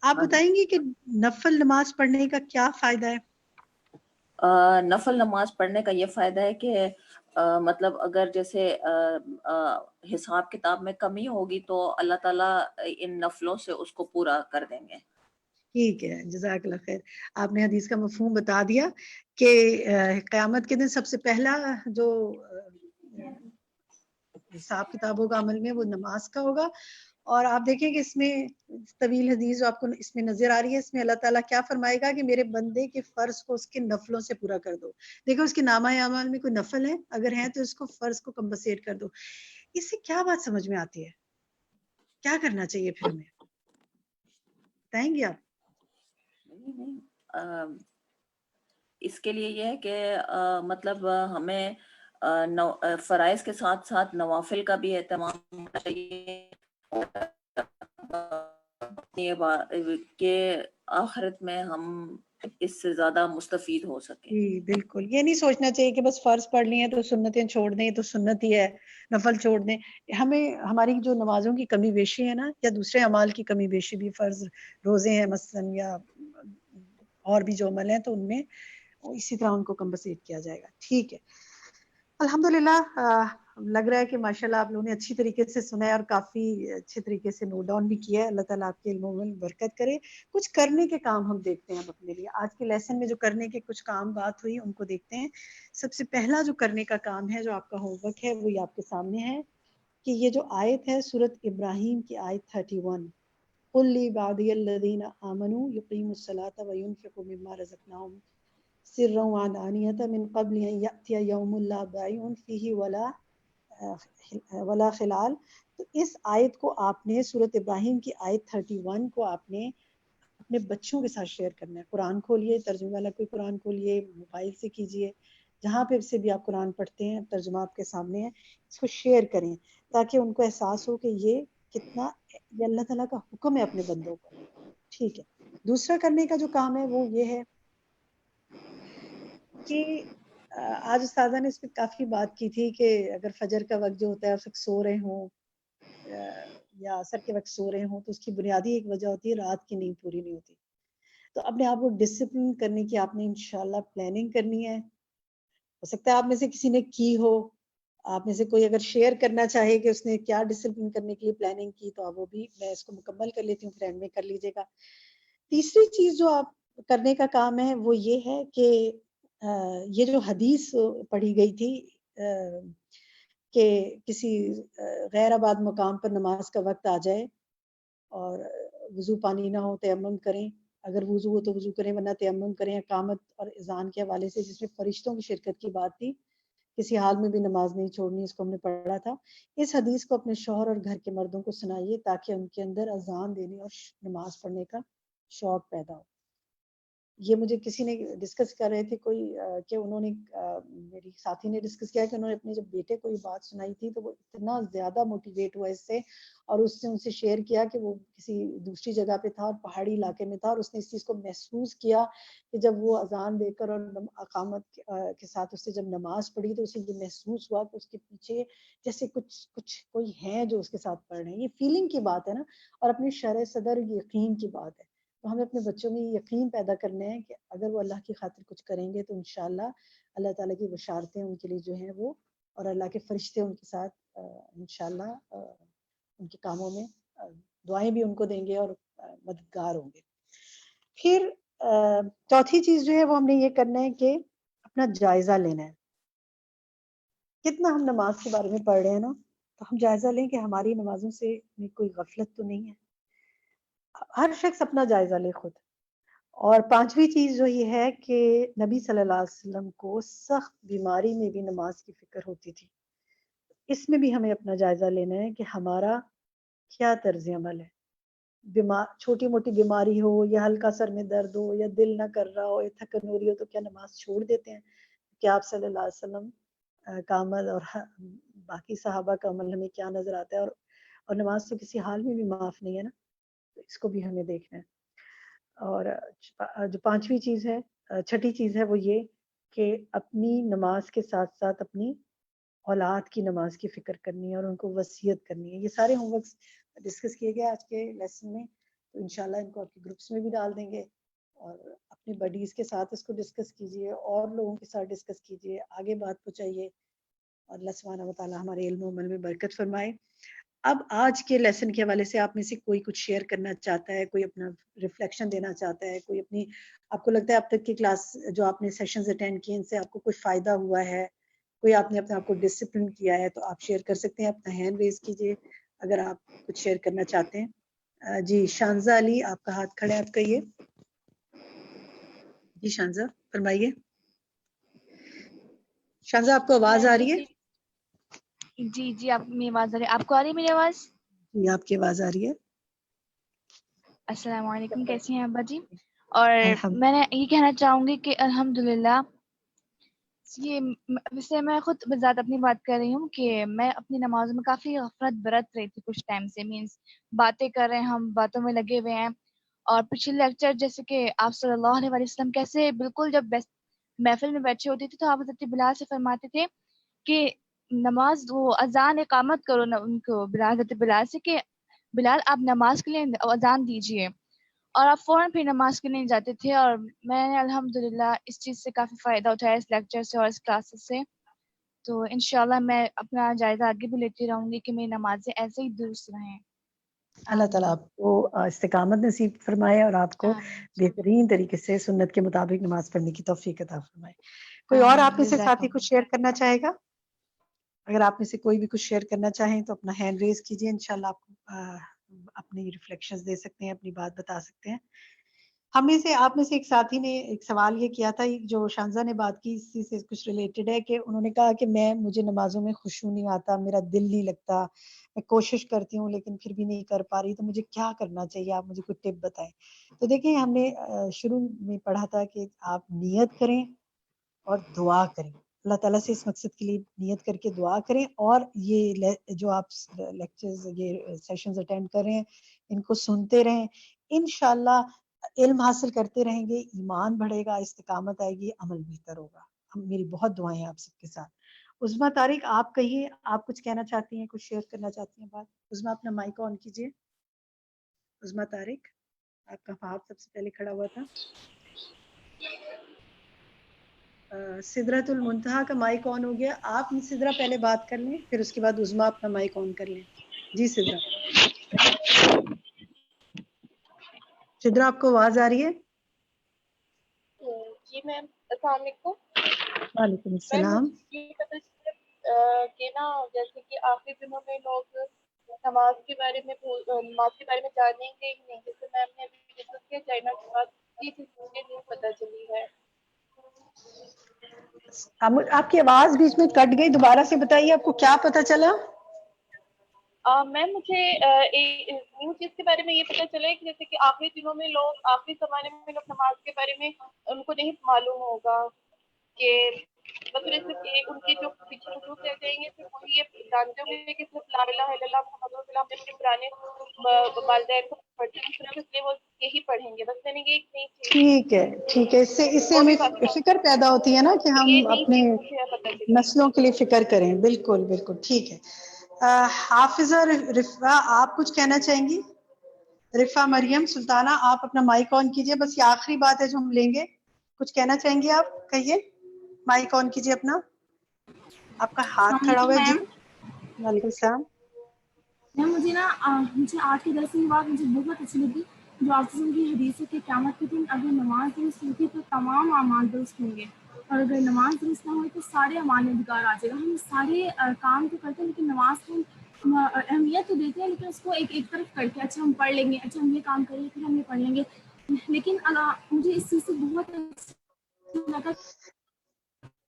آپ بتائیں گے کہ نفل نماز پڑھنے کا کیا فائدہ ہے؟
نفل نماز پڑھنے کا یہ فائدہ ہے کہ مطلب اگر جیسے حساب کتاب میں کمی ہوگی تو اللہ تعالیٰ ان نفلوں سے اس کو پورا کر دیں گے.
ٹھیک ہے، جزاک اللہ خیر. آپ نے حدیث کا مفہوم بتا دیا کہ قیامت کے دن سب سے پہلا جو حساب کتاب ہوگا عمل میں وہ نماز کا ہوگا. اور آپ دیکھیں کہ اس میں طویل حدیث جو آپ کو اس میں نظر آ رہی ہے، اس میں اللہ تعالیٰ کیا فرمائے گا کہ میرے بندے کے فرض کو اس کے نفلوں سے پورا کر دو. دیکھو اس کے نامہ اعمال میں کوئی نفل ہے، اگر ہے تو اس کو فرض کو کمپنسیٹ کر دو. اس سے کیا بات سمجھ میں آتی ہے؟ کیا کرنا چاہیے پھر ہمیں، بتائیں گے آپ؟
اس کے لیے یہ ہے کہ مطلب ہمیں فرائض کے ساتھ ساتھ نوافل کا بھی اہتمام کرنا چاہیے کہ آخرت میں ہم اس سے زیادہ مستفید ہو سکیں.
جی بالکل، یہ نہیں سوچنا چاہیے کہ بس فرض پڑھ لی ہیں تو سنتیں چھوڑ دیں تو سنت ہی ہے، نفل چھوڑ دیں. ہمیں ہماری جو نمازوں کی کمی بیشی ہے نا، یا دوسرے اعمال کی کمی بیشی بھی، فرض روزے ہیں مثلاً یا اور بھی جو عمل ہیں، تو ان میں اسی طرح ان کو کمپنسیٹ کیا جائے گا. ٹھیک ہے، الحمدللہ. لگ رہا ہے کہ ماشاءاللہ آپ لوگوں نے اچھی طریقے سے سنا ہے اور کافی اچھے طریقے سے نوٹ ڈاؤن بھی کیا ہے. اللہ تعالیٰ آپ کے علموں میں برکت کرے. کچھ کرنے کے کام ہم دیکھتے ہیں اپنے لیے. آج کے لیسن میں جو کرنے کے کچھ کام بات ہوئی ان کو دیکھتے ہیں. سب سے پہلا جو کرنے کا کام ہے، جو آپ کا ہوم ورک ہے، وہ یہ آپ کے سامنے ہے کہ یہ جو آیت ہے سورۃ ابراہیم کی آیت 31، قُلْ لِعِبَادِيَ الَّذِينَ آمَنُوا يُقِيمُوا الصَّلَاةَ وَيُنْفِقُوا مِمَّا رَزَقْنَاهُمْ سِرًّا وَعَلَانِيَةً مِنْ قَبْلِ أَنْ يَأْتِيَ يَوْمٌ لَا بَيْعٌ فِيهِ وَلَا خِلَالٌ. تو اس آیت کو آپ نے، سورۃ ابراہیم کی آیت 31 کو آپ نے اپنے بچوں کے ساتھ شیئر کرنا ہے. قرآن کھولیے، ترجمے والا کوئی قرآن کھولیے، موبائل سے کیجیے، جہاں پہ سے بھی آپ قرآن پڑھتے ہیں، ترجمہ آپ کے سامنے ہے، اس کو شیئر کریں تاکہ ان کو احساس ہو کہ یہ کتنا یہ اللہ تعالیٰ کا حکم ہے اپنے بندوں کو. ٹھیک ہے، دوسرا کرنے کا جو کام ہے وہ یہ ہے کہ آج استاذہ نے اس پہ کافی بات کی تھی کہ اگر فجر کا وقت جو ہوتا ہے اس وقت سو رہے ہوں یا عصر کے وقت سو رہے ہوں، تو اس کی بنیادی ایک وجہ ہوتی ہے رات کی نیند پوری نہیں ہوتی. تو اپنے آپ کو ڈسپلن کرنے کی آپ نے انشاءاللہ پلاننگ کرنی ہے. ہو سکتا ہے آپ میں سے کسی نے کی ہو، آپ میں سے کوئی اگر شیئر کرنا چاہے کہ اس نے کیا ڈسپلن کرنے کے لیے پلاننگ کی، تو آپ وہ بھی، میں اس کو مکمل کر لیتی ہوں، پھر اینڈ میں کر لیجیے گا. تیسری چیز جو آپ کرنے کا کام ہے وہ یہ ہے کہ یہ جو حدیث پڑھی گئی تھی کہ کسی غیر آباد مقام پر نماز کا وقت آ جائے اور وضو پانی نہ ہو، تیمم کریں، اگر وضو ہو تو وضو کریں ورنہ تیمم کریں. اقامت اور اذان کے حوالے سے جس میں فرشتوں کی شرکت کی بات تھی، کسی حال میں بھی نماز نہیں چھوڑنی، اس کو ہم نے پڑھا تھا. اس حدیث کو اپنے شوہر اور گھر کے مردوں کو سنائیے تاکہ ان کے اندر اذان دینے اور نماز پڑھنے کا شوق پیدا ہو. یہ مجھے کسی نے ڈسکس کر رہے تھے کوئی کہ انہوں نے میری ساتھی نے ڈسکس کیا کہ انہوں نے اپنے جب بیٹے کو یہ بات سنائی تھی تو وہ اتنا زیادہ موٹیویٹ ہوا اس سے، اور اس نے ان سے شیئر کیا کہ وہ کسی دوسری جگہ پہ تھا اور پہاڑی علاقے میں تھا، اور اس نے اس چیز کو محسوس کیا کہ جب وہ اذان دے کر اور اقامت کے ساتھ اس سے جب نماز پڑھی تو اسے یہ محسوس ہوا کہ اس کے پیچھے جیسے کچھ کوئی ہے جو اس کے ساتھ پڑھ رہے ہیں. یہ فیلنگ کی بات ہے نا، اور اپنی شرح صدر یقین کی بات ہے. تو ہمیں اپنے بچوں میں یہ یقین پیدا کرنا ہے کہ اگر وہ اللہ کی خاطر کچھ کریں گے تو انشاءاللہ اللہ تعالیٰ کی بشارتیں ان کے لیے جو ہیں وہ، اور اللہ کے فرشتے ان کے ساتھ انشاءاللہ ان کے کاموں میں دعائیں بھی ان کو دیں گے اور مددگار ہوں گے. پھر چوتھی چیز جو ہے وہ ہم نے یہ کرنا ہے کہ اپنا جائزہ لینا ہے. کتنا ہم نماز کے بارے میں پڑھ رہے ہیں نا، تو ہم جائزہ لیں کہ ہماری نمازوں سے کوئی غفلت تو نہیں ہے. ہر شخص اپنا جائزہ لے خود. اور پانچویں چیز جو یہ ہے کہ نبی صلی اللہ علیہ وسلم کو سخت بیماری میں بھی نماز کی فکر ہوتی تھی. اس میں بھی ہمیں اپنا جائزہ لینا ہے کہ ہمارا کیا طرز عمل ہے. چھوٹی موٹی بیماری ہو یا ہلکا سر میں درد ہو یا دل نہ کر رہا ہو یا تھکن ہو رہی ہو تو کیا نماز چھوڑ دیتے ہیں؟ کہ آپ صلی اللہ علیہ وسلم کا عمل اور باقی صحابہ کا عمل ہمیں کیا نظر آتا ہے، اور نماز تو کسی حال میں بھی معاف نہیں ہے نا، تو اس کو بھی ہمیں دیکھنا ہے. اور جو پانچویں چیز ہے، چھٹی چیز ہے وہ یہ کہ اپنی نماز کے ساتھ ساتھ اپنی اولاد کی نماز کی فکر کرنی ہے اور ان کو وصیت کرنی ہے. یہ سارے ہوم ورکس ڈسکس کیے گئے آج کے لیسن میں، تو انشاءاللہ ان کو آپ کے گروپس میں بھی ڈال دیں گے، اور اپنے بڈیز کے ساتھ اس کو ڈسکس کیجئے، اور لوگوں کے ساتھ ڈسکس کیجئے، آگے بات پہنچائیے، اور اللہ سبحانہ و تعالیٰ ہمارے علم و عمل میں برکت فرمائے. اب آج کے لیسن کے حوالے سے آپ میں سے کوئی کچھ شیئر کرنا چاہتا ہے، کوئی اپنا ریفلیکشن دینا چاہتا ہے، کوئی اپنی، آپ کو لگتا ہے اب تک کی کلاس جو آپ نے سیشنز اٹینڈ کیے ان سے آپ کو کوئی فائدہ ہوا ہے، کوئی آپ نے اپنے آپ کو ڈسپلن کیا ہے، تو آپ شیئر کر سکتے ہیں. اپنا ہینڈ ریز کیجئے اگر آپ کچھ شیئر کرنا چاہتے ہیں. جی شانزہ علی آپ کا ہاتھ کھڑا ہے، آپ کہیے. جی شانزہ فرمائیے. شانزہ آپ کو آواز آ رہی ہے؟
جی آپ میری آواز آ رہی ہے؟ آپ کو آ رہی ہے میری آواز؟
جی آپ کی آواز آ رہی ہے.
السلام علیکم، کیسی ہیں ابا جی؟ اور میں نے یہ کہنا چاہوں گی کہ الحمدللہ، یہ ویسے میں خود بذات اپنی بات کر رہی ہوں کہ میں اپنی نمازوں میں کافی غفلت برت رہی تھی کچھ ٹائم سے. مینس باتیں کر رہے ہیں، ہم باتوں میں لگے ہوئے ہیں. اور پچھلے لیکچر جیسے کہ آپ صلی اللہ علیہ وسلم کیسے بالکل جب محفل میں بیٹھے ہوتے تھے تو آپ حضرت بلال سے فرماتے تھے کہ نماز وہ اذان اقامت کرو ان کو، حضرت بلال سے کہ بلال آپ نماز کے لیے اذان دیجیے، اور آپ فوراً پھر نماز کے لیے جاتے تھے. اور میں نے الحمدللہ اس چیز سے کافی فائدہ اٹھایا، اس لیکچر سے اور اس کلاسز سے. تو انشاءاللہ میں اپنا جائزہ آگے بھی لیتی رہوں گی کہ میری نمازیں ایسے ہی درست رہیں.
اللہ تعالیٰ آپ کو استقامت نصیب فرمائے اور آپ کو بہترین طریقے سے سنت کے مطابق نماز پڑھنے کی توفیق عطا فرمائے. کوئی اور آپ میں سے ساتھی کچھ شیئر کرنا چاہے گا؟ اگر آپ میں سے کوئی بھی کچھ شیئر کرنا چاہیں تو اپنا ہینڈ ریز کیجیے، انشاءاللہ آپ اپنی ریفلیکشنز دے سکتے ہیں، اپنی بات بتا سکتے ہیں. ہم میں سے آپ میں سے ایک ساتھی نے ایک سوال یہ کیا تھا، جو شانزہ نے بات کی اسی سے کچھ ریلیٹڈ ہے، کہ انہوں نے کہا کہ مجھے نمازوں میں خشوع نہیں آتا، میرا دل نہیں لگتا، میں کوشش کرتی ہوں لیکن پھر بھی نہیں کر پا رہی، تو مجھے کیا کرنا چاہیے؟ آپ مجھے کوئی ٹپ بتائیں. تو دیکھیں، ہم نے شروع میں پڑھا تھا کہ آپ نیت کریں اور دعا کریں، اللہ تعالیٰ سے اس مقصد کے لیے نیت کر کے دعا کریں، اور یہ جو آپ لیکچرز یہ سیشنز اٹینڈ کر رہے ہیں ان کو سنتے رہیں. انشاءاللہ علم حاصل کرتے رہیں گے، ایمان بڑھے گا، استقامت آئے گی، عمل بہتر ہوگا. میری بہت دعائیں آپ سب کے ساتھ. عظمیٰ طارق آپ کہیے، آپ کچھ کہنا چاہتی ہیں، کچھ شیئر کرنا چاہتی ہیں بات؟ عظمیٰ اپنا مائک آن کیجیے. عظمیٰ طارق آپ کا ہاتھ سب سے پہلے کھڑا ہوا تھا. سدرۃ المنتہا کا مائک آن ہو گیا. آپ سدرا پہلے بات کر لیں، پھر اس کے بعد عظمیٰ اپنا مائک آن کر لیں. جی سدرا. سدرا آپ کو آواز آ رہی ہے؟
جی میم، السلام علیکم.
وعلیکم السلام.
یہ پتہ کہ نا جیسے کہ آخری دنوں میں لوگ نماز کے بارے میں جانیں گے ہی نہیں. جیسے میم نے ابھی ڈسکس کیا چائنا کے بعد یہ چیز مجھے نہیں پتہ چلی ہے.
آپ کی آواز بیچ میں کٹ گئی، دوبارہ سے بتائیے، آپ کو کیا پتہ چلا؟
میم مجھے ایک نیو چیز کے بارے میں یہ پتہ چلا ہے کہ جیسے کہ آخری دنوں میں لوگ آخری زمانے میں لوگ نماز کے بارے میں ان کو نہیں معلوم ہوگا کہ مطلب ان کی جو پیچھے وجود رہ جائیں گے پھر وہی یہ جانتے ہوں گے کہ صرف لا الہ الا اللہ محمد رسول اللہ اپنے پرانے والدین کو پڑھتے ہیں صرف اس لیے وہ یہی پڑھیں گے بس یعنی کہ ایک نئی چیز
ٹھیک ہے اس سے ہمیں فکر پیدا ہوتی ہے نا کہ ہم اپنے نسلوں کے لیے فکر کریں. بالکل بالکل ٹھیک ہے. حافظہ رفا آپ کچھ کہنا چاہیں گی؟ رفا مریم سلطانہ آپ اپنا مائک آن کیجئے، بس یہ آخری بات ہے جو ہم لیں گے. کچھ کہنا چاہیں گے آپ؟ کہیے، مائک آن کیجئے اپنا. آپ کا ہاتھ کھڑا ہوا ہے. جی وعلیکم السلام.
مجھے آج کے درس کی بات مجھے بہت اچھی لگی جو آپ سے کی حدیث ہے کہ قیامت کے دن اگر نماز درست ہوتی تو تمام اعمال درست ہوں گے اور اگر نماز درست نہ ہوئی تو سارے اعمال میں بیکار آ جائے گا. ہم سارے کام تو کرتے ہیں لیکن نماز کو اہمیت تو دیتے ہیں لیکن اس کو ایک طرف کر کے اچھا ہم پڑھ لیں گے، اچھا ہم یہ کام کریں گے پھر ہم یہ پڑھ لیں گے. لیکن مجھے اس چیز سے بہت اچھا لگا.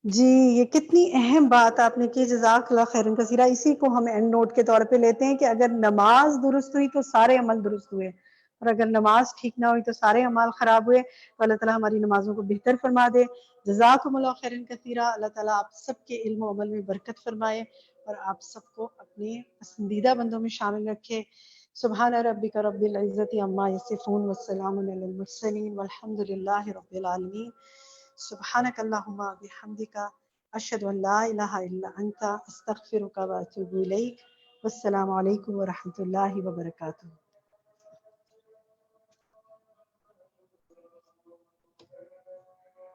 جی یہ کتنی اہم بات آپ نے کی، جزاک اللہ خیرن کثیرہ. اسی کو ہم اینڈ نوٹ کے طور پہ لیتے ہیں کہ اگر نماز درست ہوئی تو سارے عمل درست ہوئے اور اگر نماز ٹھیک نہ ہوئی تو سارے عمل خراب ہوئے. تو اللہ تعالیٰ ہماری نمازوں کو بہتر فرما دے. جزاکم اللہ خیرن کثیرہ. اللہ تعالیٰ آپ سب کے علم و عمل میں برکت فرمائے اور آپ سب کو اپنے پسندیدہ بندوں میں شامل رکھے. سبحان ربک رب العزت عما یصفون والسلام علی المرسلین والحمد للہ رب العالمین. سبحانک اللہم بحمدک اشہد ان لا الہ الا انت استغفرک واتوب الیک. والسلام علیکم ورحمۃ اللہ وبرکاتہ.